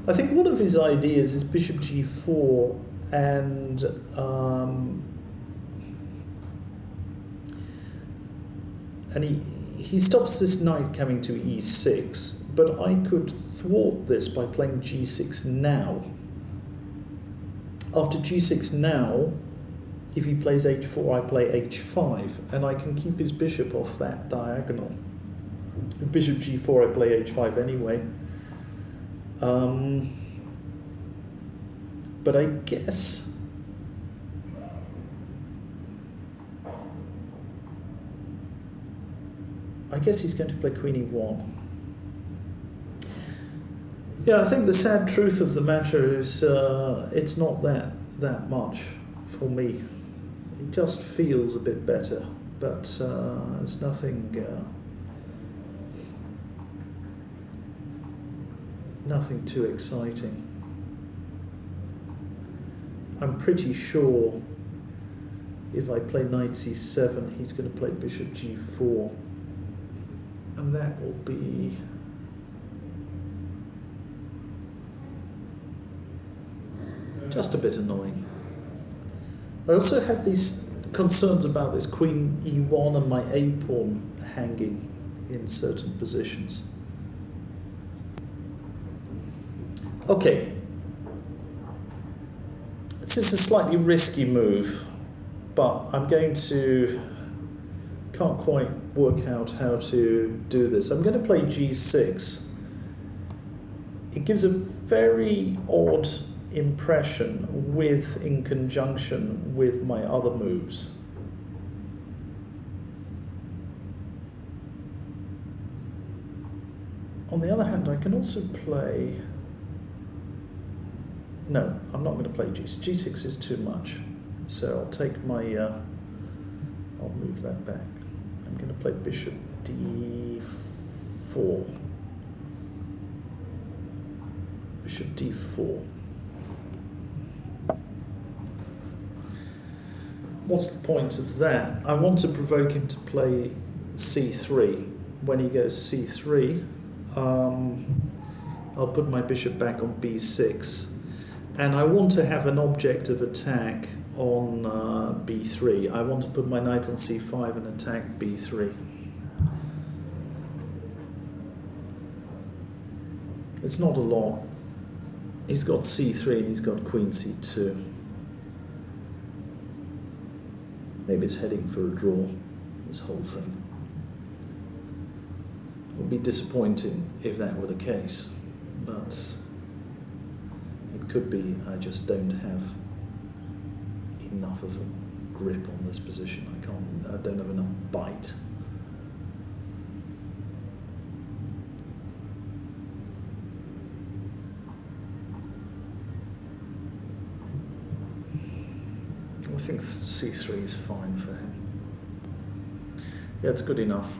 I think one of his ideas is bishop g4 and he stops this knight coming to e6, but I could thwart this by playing g6 now. After g6 now, if he plays h4, I play h5, and I can keep his bishop off that diagonal. If bishop g4, I play h5 anyway. But I guess he's going to play queen e1. Yeah, I think the sad truth of the matter is it's not that much for me. It just feels a bit better, but it's nothing too exciting. I'm pretty sure if I play knight c7, he's going to play bishop g4, and that will be Just a bit annoying. I also have these concerns about this queen e1 and my a pawn hanging in certain positions. Okay. This is a slightly risky move, but I'm going to... can't quite work out how to do this. I'm going to play g6. It gives a very odd impression in conjunction with my other moves. On the other hand, I can also play... No, I'm not going to play g6. g6 is too much. So I'll take my... I'll move that back. I'm going to play bishop d4. Bishop d4. What's the point of that? I want to provoke him to play c3. When he goes c3, I'll put my bishop back on b6. And I want to have an object of attack on b3. I want to put my knight on c5 and attack b3. It's not a lot. He's got c3 and he's got queen c2. Maybe it's heading for a draw, this whole thing. It would be disappointing if that were the case, but it could be I just don't have enough of a grip on this position. I don't have enough bite. I think c3 is fine for him. Yeah, it's good enough.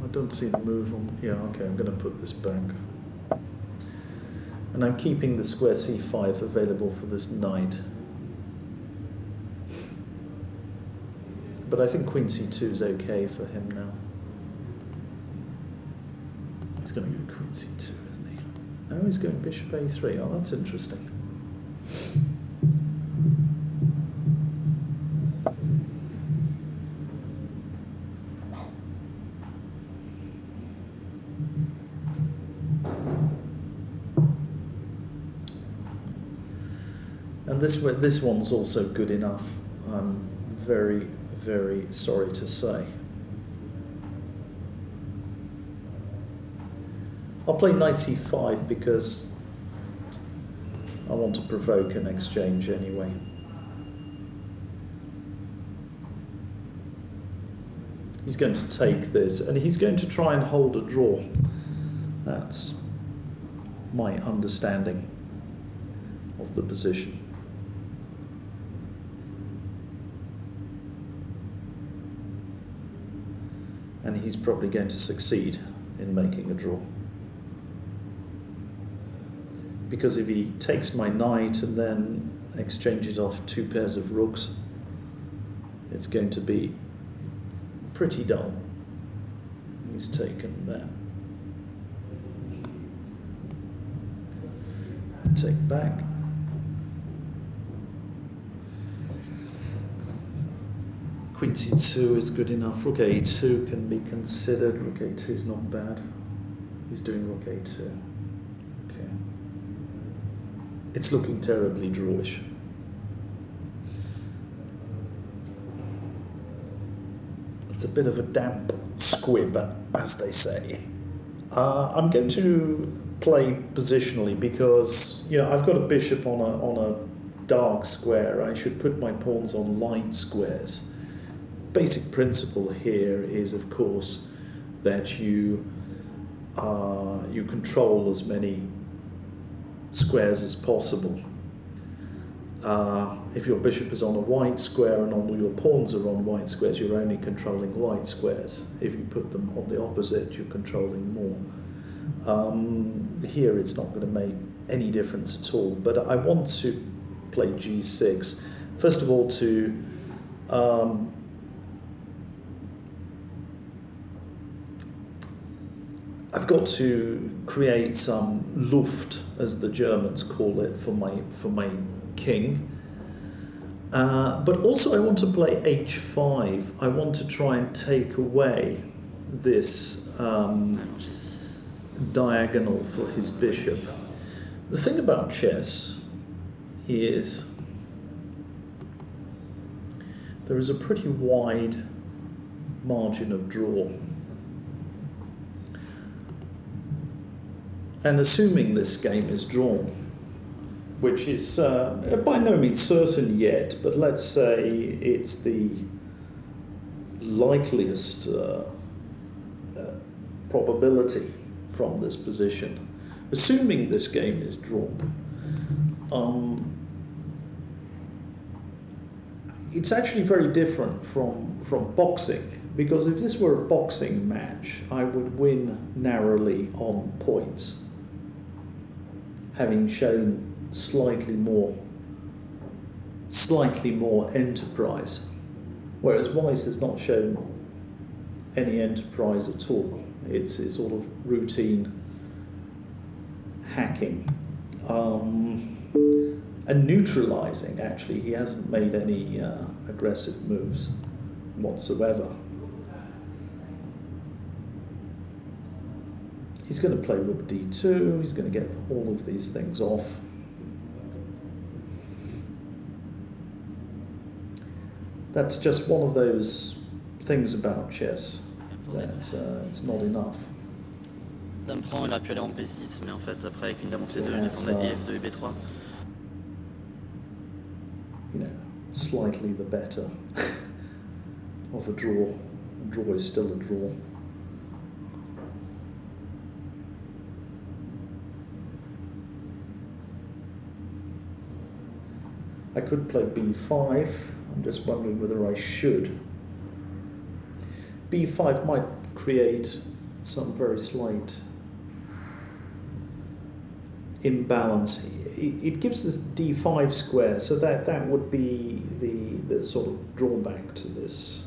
I don't see the move on... Yeah, okay, I'm going to put this back. And I'm keeping the square c5 available for this knight. But I think queen c2 is okay for him now. He's going to go queen c2, isn't he? No, he's going bishop a3. Oh, that's interesting. And this one's also good enough. I'm very, very sorry to say. I'll play knight c5 because I want to provoke an exchange anyway. He's going to take this, and he's going to try and hold a draw. That's my understanding of the position. And he's probably going to succeed in making a draw. Because if he takes my knight and then exchanges off two pairs of rooks, it's going to be pretty dull. He's taken that. Take back. Queen c2 is good enough. Rook a2 can be considered. Rook a2 is not bad. He's doing rook a2. Okay. It's looking terribly drawish. It's a bit of a damp squib, as they say. I'm going to play positionally because, you know, I've got a bishop on a dark square. I should put my pawns on light squares. Basic principle here is, of course, that you control as many squares as possible. If your bishop is on a white square and all your pawns are on white squares, you're only controlling white squares. If you put them on the opposite, you're controlling more. Here it's not going to make any difference at all, but I want to play g6. First of all, to I've got to create some Luft, as the Germans call it, for my king. But also I want to play h5. I want to try and take away this diagonal for his bishop. The thing about chess is there is a pretty wide margin of draw. And assuming this game is drawn, which is by no means certain yet, but let's say it's the likeliest probability from this position. Assuming this game is drawn, it's actually very different from boxing, because if this were a boxing match, I would win narrowly on points, having shown slightly more enterprise, whereas White has not shown any enterprise at all. It's sort of routine hacking and neutralizing. Actually, he hasn't made any aggressive moves whatsoever. He's going to play rook d2. He's going to get all of these things off. That's just one of those things about chess that it's not enough. Dame prend, il a pu aller en b6, mais en fait après avec une dame en c2, défendre la f2 et b3. You know, slightly the better of a draw. A draw is still a draw. I could play b5. I'm just wondering whether I should. b5 might create some very slight imbalance. It gives this d5 square, so that would be the sort of drawback to this.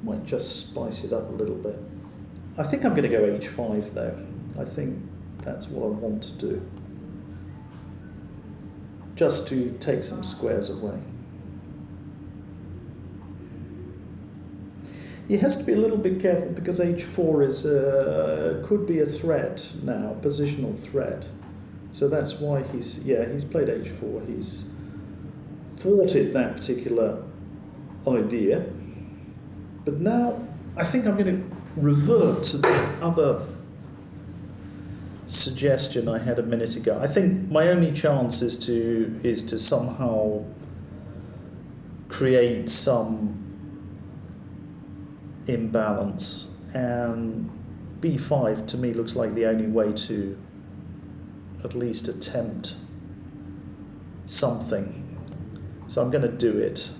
Might just spice it up a little bit. I think I'm going to go h5 though. I think that's what I want to do, just to take some squares away. He has to be a little bit careful because h4 is could be a threat now, a positional threat. So that's why he's played h4. He's thwarted that particular idea. But now I think I'm going to revert to the other suggestion I had a minute ago. I think my only chance is to somehow create some imbalance, and b5 to me looks like the only way to at least attempt something. So I'm going to do it.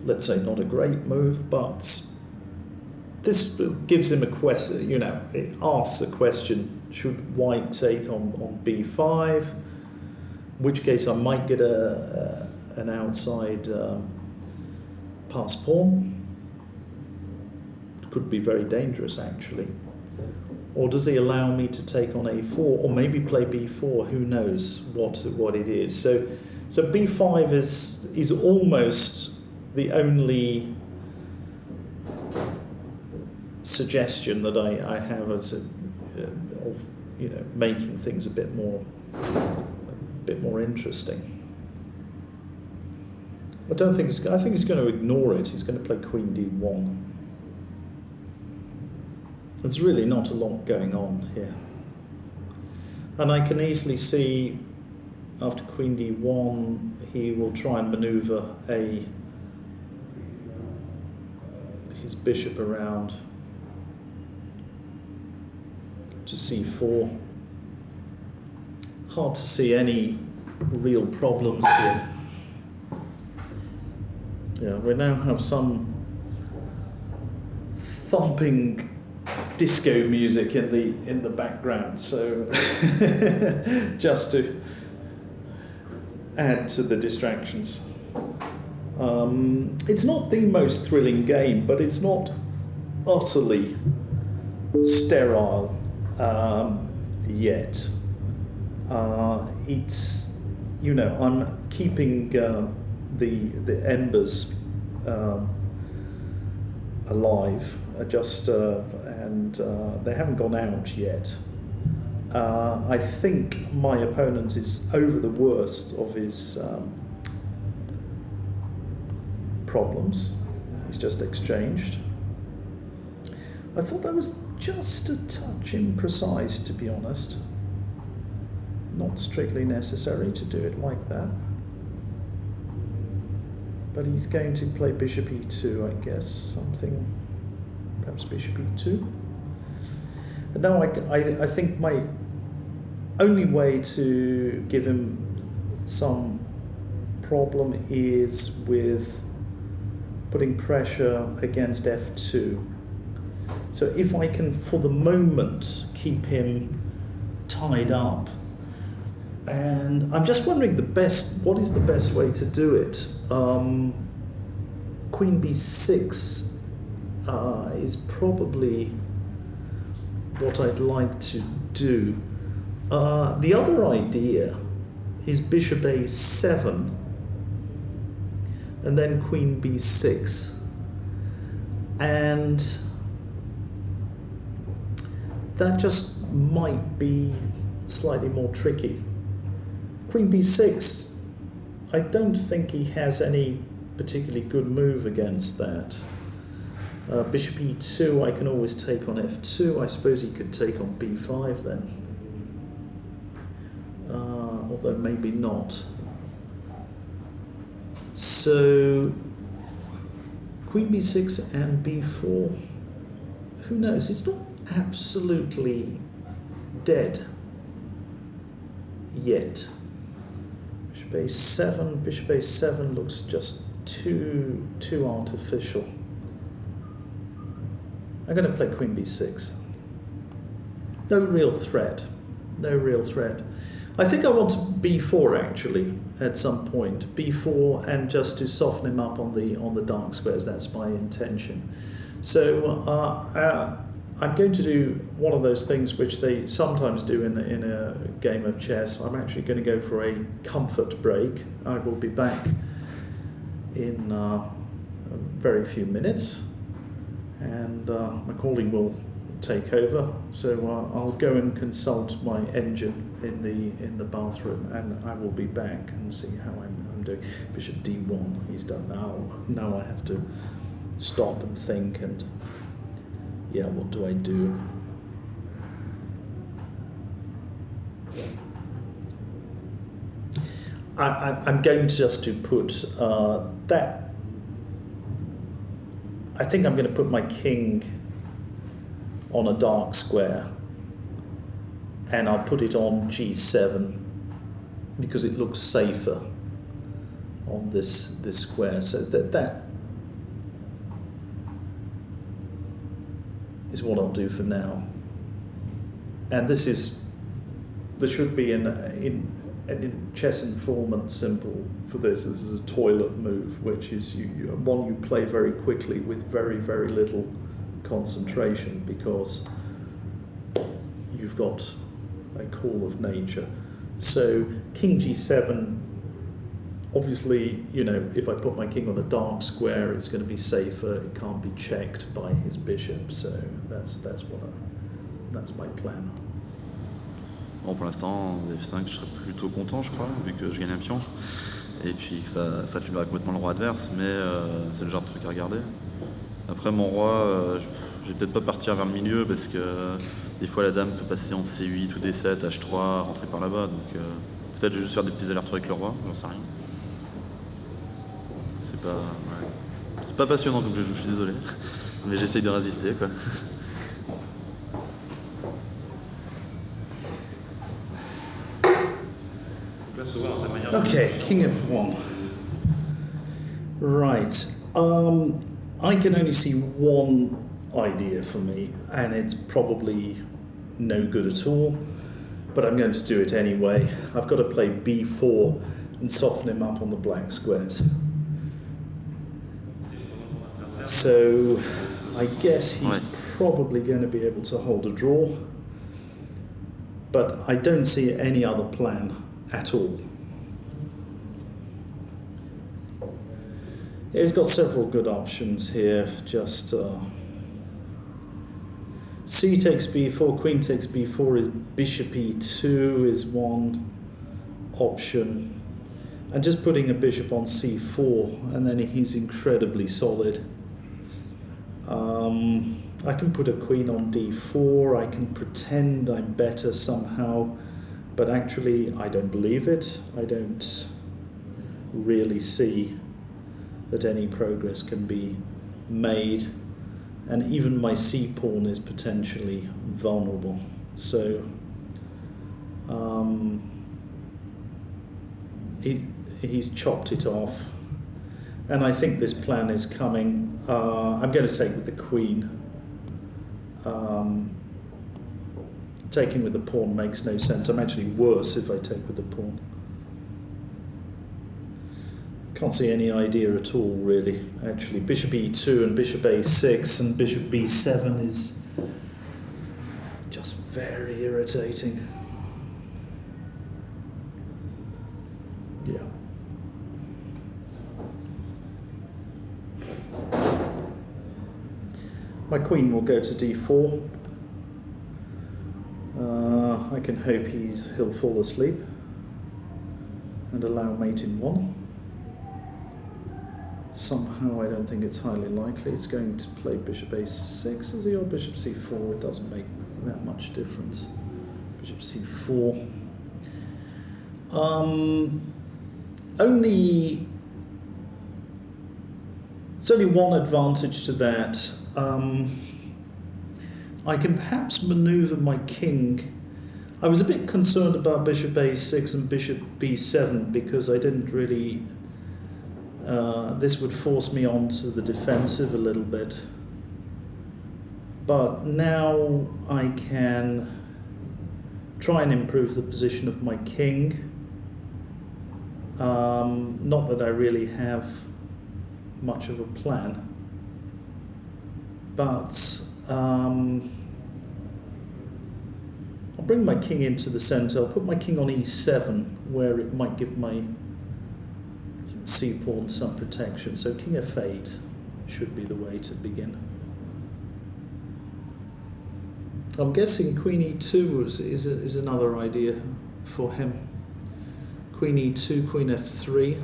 Let's say not a great move, but this gives him a question, you know, it asks a question, should White take on b5? In which case I might get an outside pass pawn. It could be very dangerous actually. Or does he allow me to take on a4, or maybe play b4? Who knows what it is. So b5 is almost the only suggestion that I have as of, you know, making things a bit more interesting. I think he's going to ignore it. He's going to play queen d1. There's really not a lot going on here. And I can easily see after queen d1 he will try and maneuver his bishop around to c4. Hard to see any real problems here. Yeah, we now have some thumping disco music in the background, so just to add to the distractions. It's not the most thrilling game, but it's not utterly sterile yet. It's, you know, I'm keeping the embers alive, and they haven't gone out yet. I think my opponent is over the worst of his problems. He's just exchanged. I thought that was just a touch imprecise, to be honest. Not strictly necessary to do it like that. But he's going to play bishop e2, I guess, something, perhaps bishop e2. And now I think my only way to give him some problem is with putting pressure against f2. So if I can, for the moment, keep him tied up, and I'm just wondering what is the best way to do it? Queen b6 is probably what I'd like to do. The other idea is bishop a7 and then queen b6, and that just might be slightly more tricky. Queen b6, I don't think he has any particularly good move against that. Bishop e2, I can always take on f2. I suppose he could take on b5 then, although maybe not. So queen b6 and b4, who knows? It's not absolutely dead yet. Bishop a7 looks just too artificial. I'm going to play queen b6. No real threat. I think I want to b4 actually at some point. b4, and just to soften him up on the dark squares. That's my intention. So I'm going to do one of those things which they sometimes do in a game of chess. I'm actually going to go for a comfort break. I will be back in a very few minutes, and Macaulay will take over. So I'll go and consult my engine in the bathroom, and I will be back and see how I'm doing. Bishop d1, he's done now. Now I have to stop and think, and yeah, what do I do? I'm going just to put that. I think I'm going to put my king on a dark square, and I'll put it on g7 because it looks safer on this square. So that is what I'll do for now. And this there should be in chess informant symbol for this. This is a toilet move, which is one you play very quickly with very, very little concentration, because you've got a call of nature. So king g7, obviously, you know, if I put my king on a dark square, it's going to be safer. It can't be checked by his bishop. So that's my plan. Bon, pour l'instant, F5, je serais plutôt content, je crois, vu que je gagne un pion. Et puis que ça filmerait complètement le roi adverse, mais c'est le genre de truc à regarder. Après, mon roi, je vais peut-être pas partir vers le milieu, parce que des fois la dame peut passer en C8 ou D7, H3, rentrer par là-bas. Donc peut-être je vais juste faire des petits allers-retours avec le roi, j'en sais rien. C'est pas passionnant comme je joue, je suis désolé. Mais j'essaye de résister, quoi. Okay, king f1. Right. I can only see one idea for me, and it's probably no good at all, but I'm going to do it anyway. I've got to play b4 and soften him up on the black squares. So I guess he's Ouais. probably going to be able to hold a draw, but I don't see any other plan at all. He's got several good options here, just c takes b4, queen takes b4 is bishop e2 is one option, and just putting a bishop on c4, and then he's incredibly solid. I can put a queen on d4, I can pretend I'm better somehow, but actually I don't believe it. I don't really see that any progress can be made, and even my c-pawn is potentially vulnerable. So he's chopped it off, and I think this plan is coming. I'm going to take with the queen. Taking with the pawn makes no sense. I'm actually worse if I take with the pawn. Can't see any idea at all, really. Actually, bishop e2 and bishop a6 and bishop b7 is just very irritating. Yeah. My queen will go to d4. I can hope he'll fall asleep and allow mate in 1. Somehow I don't think it's highly likely. It's going to play bishop a6, is he, or bishop c4? It doesn't make that much difference. Bishop c4. There's only one advantage to that. I can perhaps maneuver my king. I was a bit concerned about bishop a6 and bishop b7 because I didn't really... this would force me onto the defensive a little bit. But now I can try and improve the position of my king. Not that I really have much of a plan, but I'll bring my king into the center. I'll put my king on e7 where it might give my c-pawn some protection. So king f8 should be the way to begin. I'm guessing queen e2 is another idea for him. Queen e2, queen f3.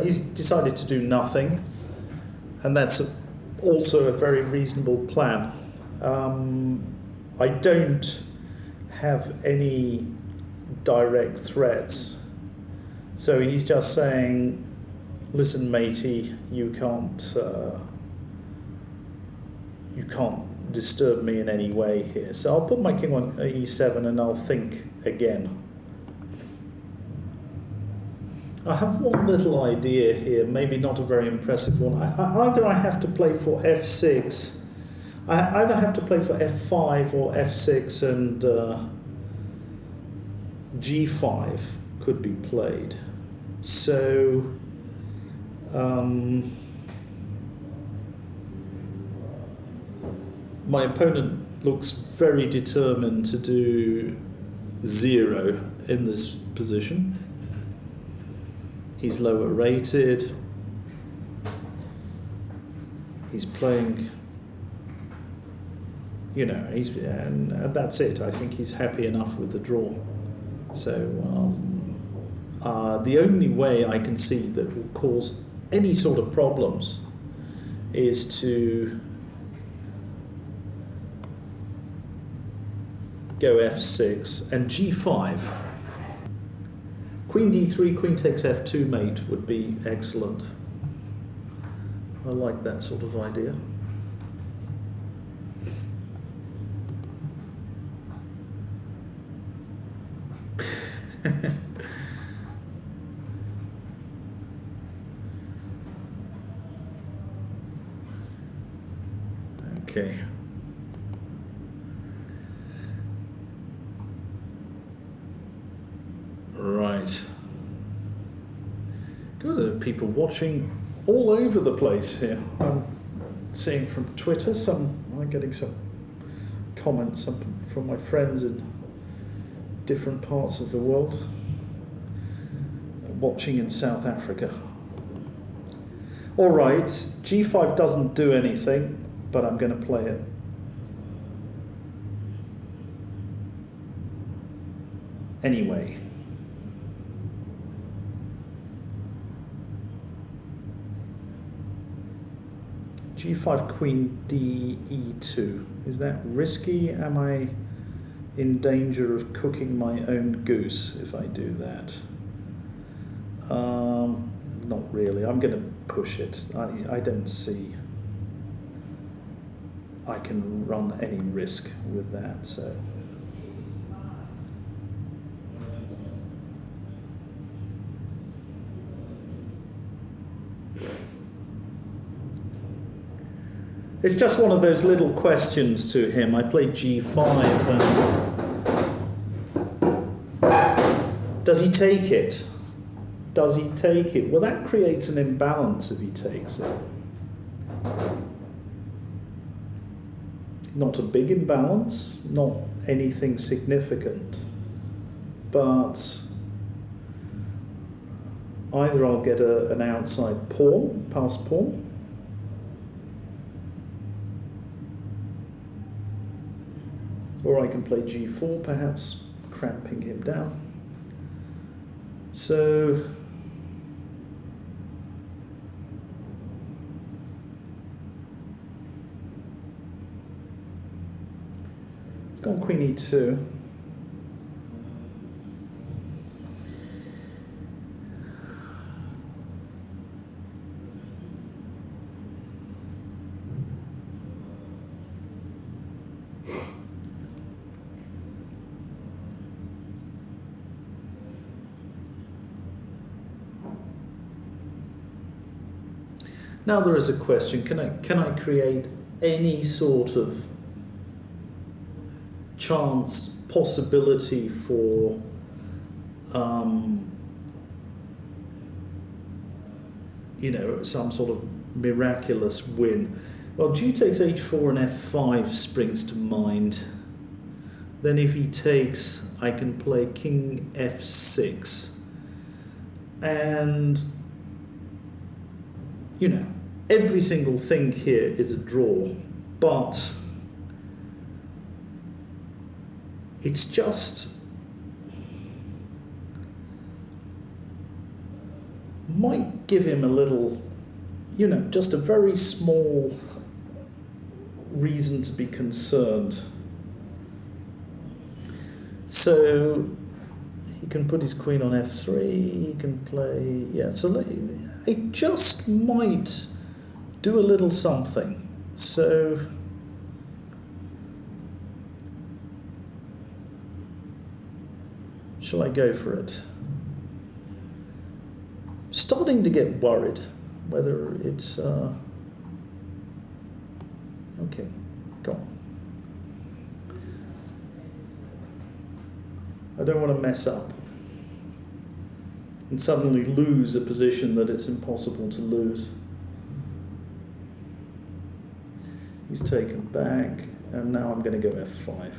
He's decided to do nothing, and that's also a very reasonable plan. I don't have any direct threats, so he's just saying, listen matey, you can't disturb me in any way here. So I'll put my king on e7 and I'll think again. I have one little idea here, maybe not a very impressive one. Either I have to play for f6, I either have to play for f5 or f6, and g5 could be played. So my opponent looks very determined to do 0 in this position. He's lower rated. He's playing, and that's it. I think he's happy enough with the draw. So the only way I can see that will cause any sort of problems is to go f6 and g5. Queen d3, queen takes f2 mate would be excellent. I like that sort of idea. Okay. Right. Good, there are people watching all over the place here. I'm seeing from Twitter, I'm getting some comments from my friends in different parts of the world, watching in South Africa. All right, G5 doesn't do anything, but I'm going to play it. Anyway. G5 Queen D E2. Is that risky? Am I in danger of cooking my own goose if I do that? Not really. I'm going to push it. I don't see I can run any risk with that, so. It's just one of those little questions to him. I played G5 and does he take it? Does he take it? Well, that creates an imbalance if he takes it. Not a big imbalance, not anything significant, but either I'll get an outside pawn, passed pawn, or I can play G4, perhaps cramping him down. So it's gone Queen E2. Now there is a question, can I create any sort of chance, possibility for some sort of miraculous win? Well, G takes H4 and F5 springs to mind. Then if he takes, I can play King F6. And, every single thing here is a draw, but it's just might give him a little, just a very small reason to be concerned. So he can put his queen on F3, he can play, so it just might do a little something. So shall I go for it? Starting to get worried whether it's okay, go on. I don't want to mess up and suddenly lose a position that it's impossible to lose. He's taken back, and now I'm going to go F5.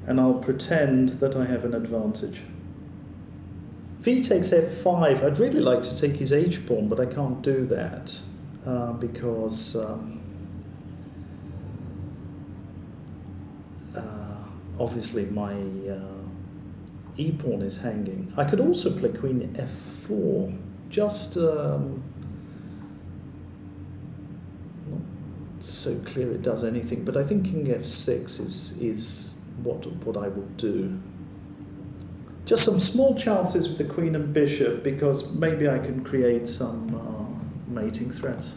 And I'll pretend that I have an advantage. If he takes F5, I'd really like to take his H-pawn, but I can't do that because obviously my E-pawn is hanging. I could also play Queen F4, just not so clear it does anything, but I think King F6 is what I will do. Just some small chances with the Queen and Bishop, because maybe I can create some mating threats.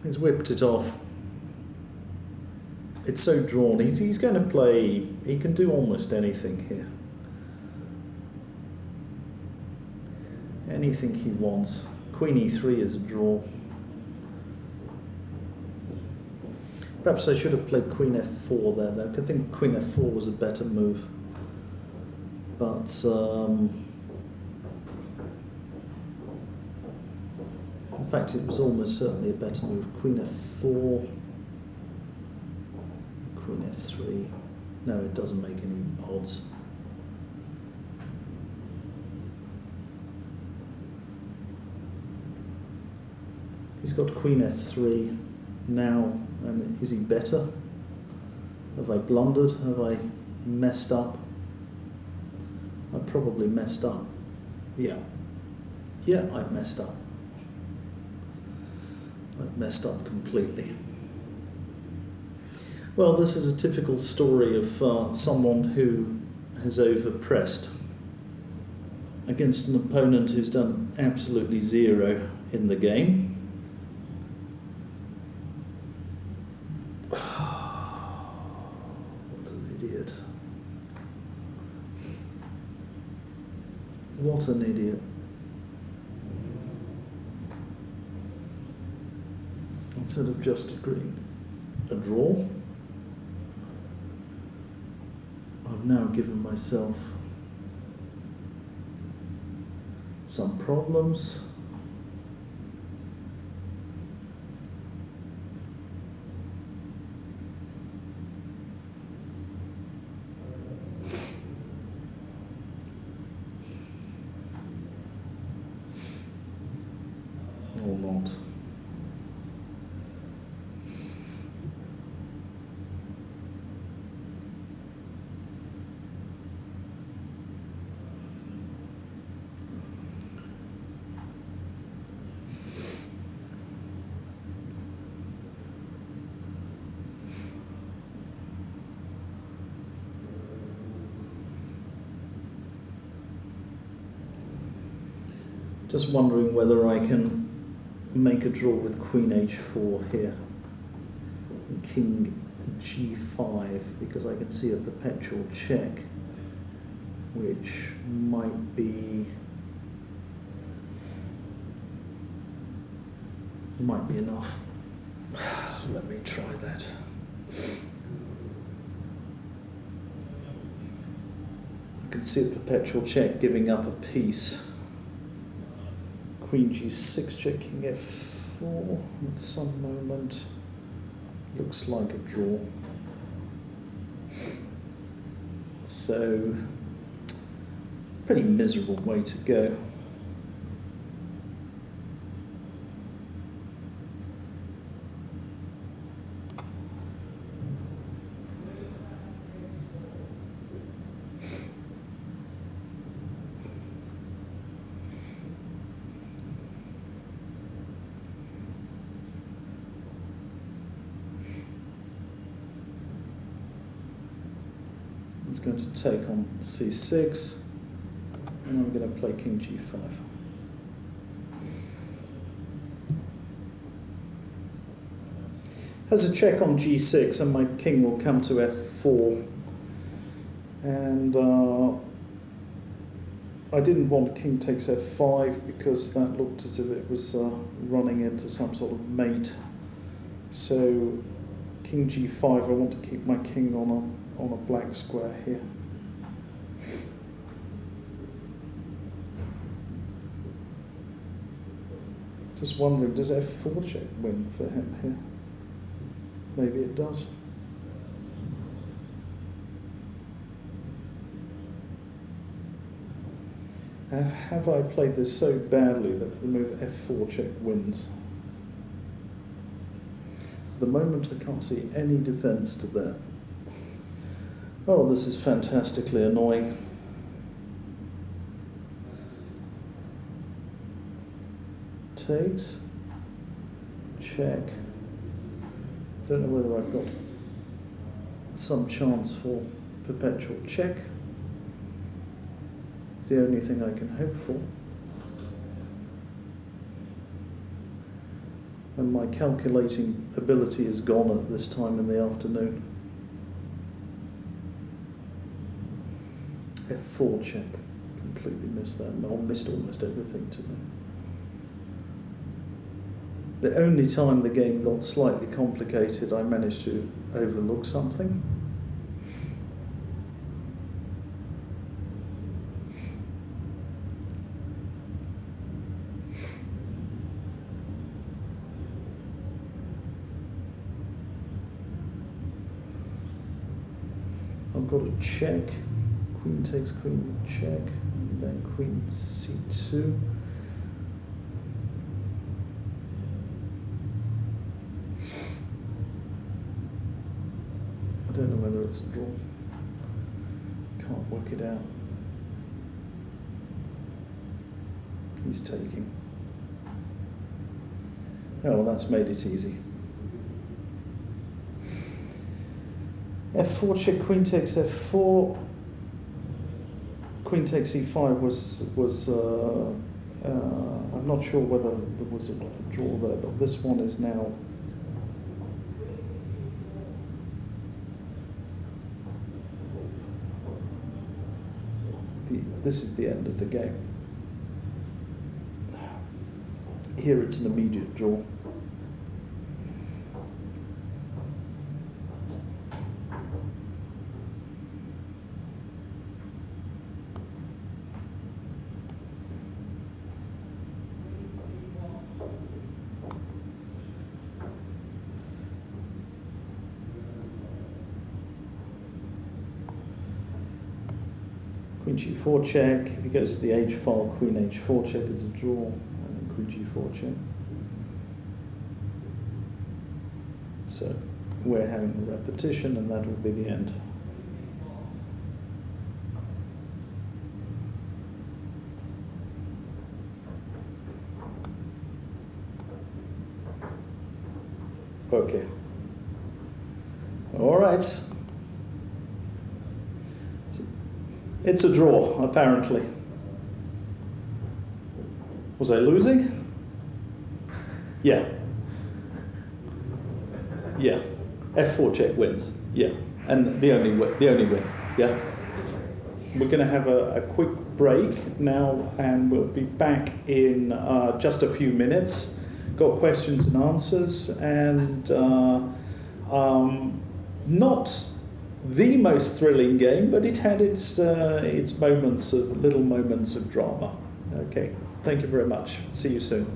He's whipped it off. It's so drawn. He's going to play. He can do almost anything here. Anything he wants. Queen e3 is a draw. Perhaps I should have played Queen f4 there, though. I think Queen f4 was a better move. But in fact, it was almost certainly a better move. Queen f4, Queen f3. No, it doesn't make any odds. He's got Queen f3 now, and is he better? Have I blundered? Have I messed up? I probably messed up. Yeah. Yeah, I've messed up. I've messed up completely. Well, this is a typical story of someone who has overpressed against an opponent who's done absolutely zero in the game. What an idiot. What an idiot. Instead of just agreeing a draw, I've now given myself some problems. Or not. Just wondering whether I can make a draw with Queen h4 here, and King g5, because I can see a perpetual check, which might be enough. Let me try that. I can see a perpetual check giving up a piece. Queen g6 check, King f4 at some moment. Looks like a draw. So, pretty miserable way to go. It's going to take on c6, and I'm going to play King g5. Has a check on g6, and my king will come to f4. And I didn't want king takes f5 because that looked as if it was running into some sort of mate. So King g5, I want to keep my king on a black square here. Just wondering, does f4 check win for him here? Maybe it does. Have I played this so badly that the move f4 check wins? At the moment I can't see any defense to that. Oh, this is fantastically annoying. Takes, check. Don't know whether I've got some chance for perpetual check. It's the only thing I can hope for. And my calculating ability is gone at this time in the afternoon. F4 check. Completely missed that. I missed almost everything today. The only time the game got slightly complicated, I managed to overlook something. I've got a check. Queen takes queen, check, then queen c2. I don't know whether it's a draw. Can't work it out. He's taking. Oh, well, that's made it easy. F4 check, queen takes f4. Queen takes e5 was I'm not sure whether there was a draw there, but this one is now this is the end of the game. Here it's an immediate draw. Queen g4 check. If he goes to the h file, queen h4 check is a draw, and then queen g4 check. So we're having a repetition, and that will be the end. Okay. All right. It's a draw, apparently. Was I losing? Yeah. Yeah. F4 check wins. Yeah. And the only win. Yeah. We're going to have a quick break now, and we'll be back in just a few minutes. Got questions and answers, and not the most thrilling game, but it had its little moments of drama. Okay, thank you very much. See you soon.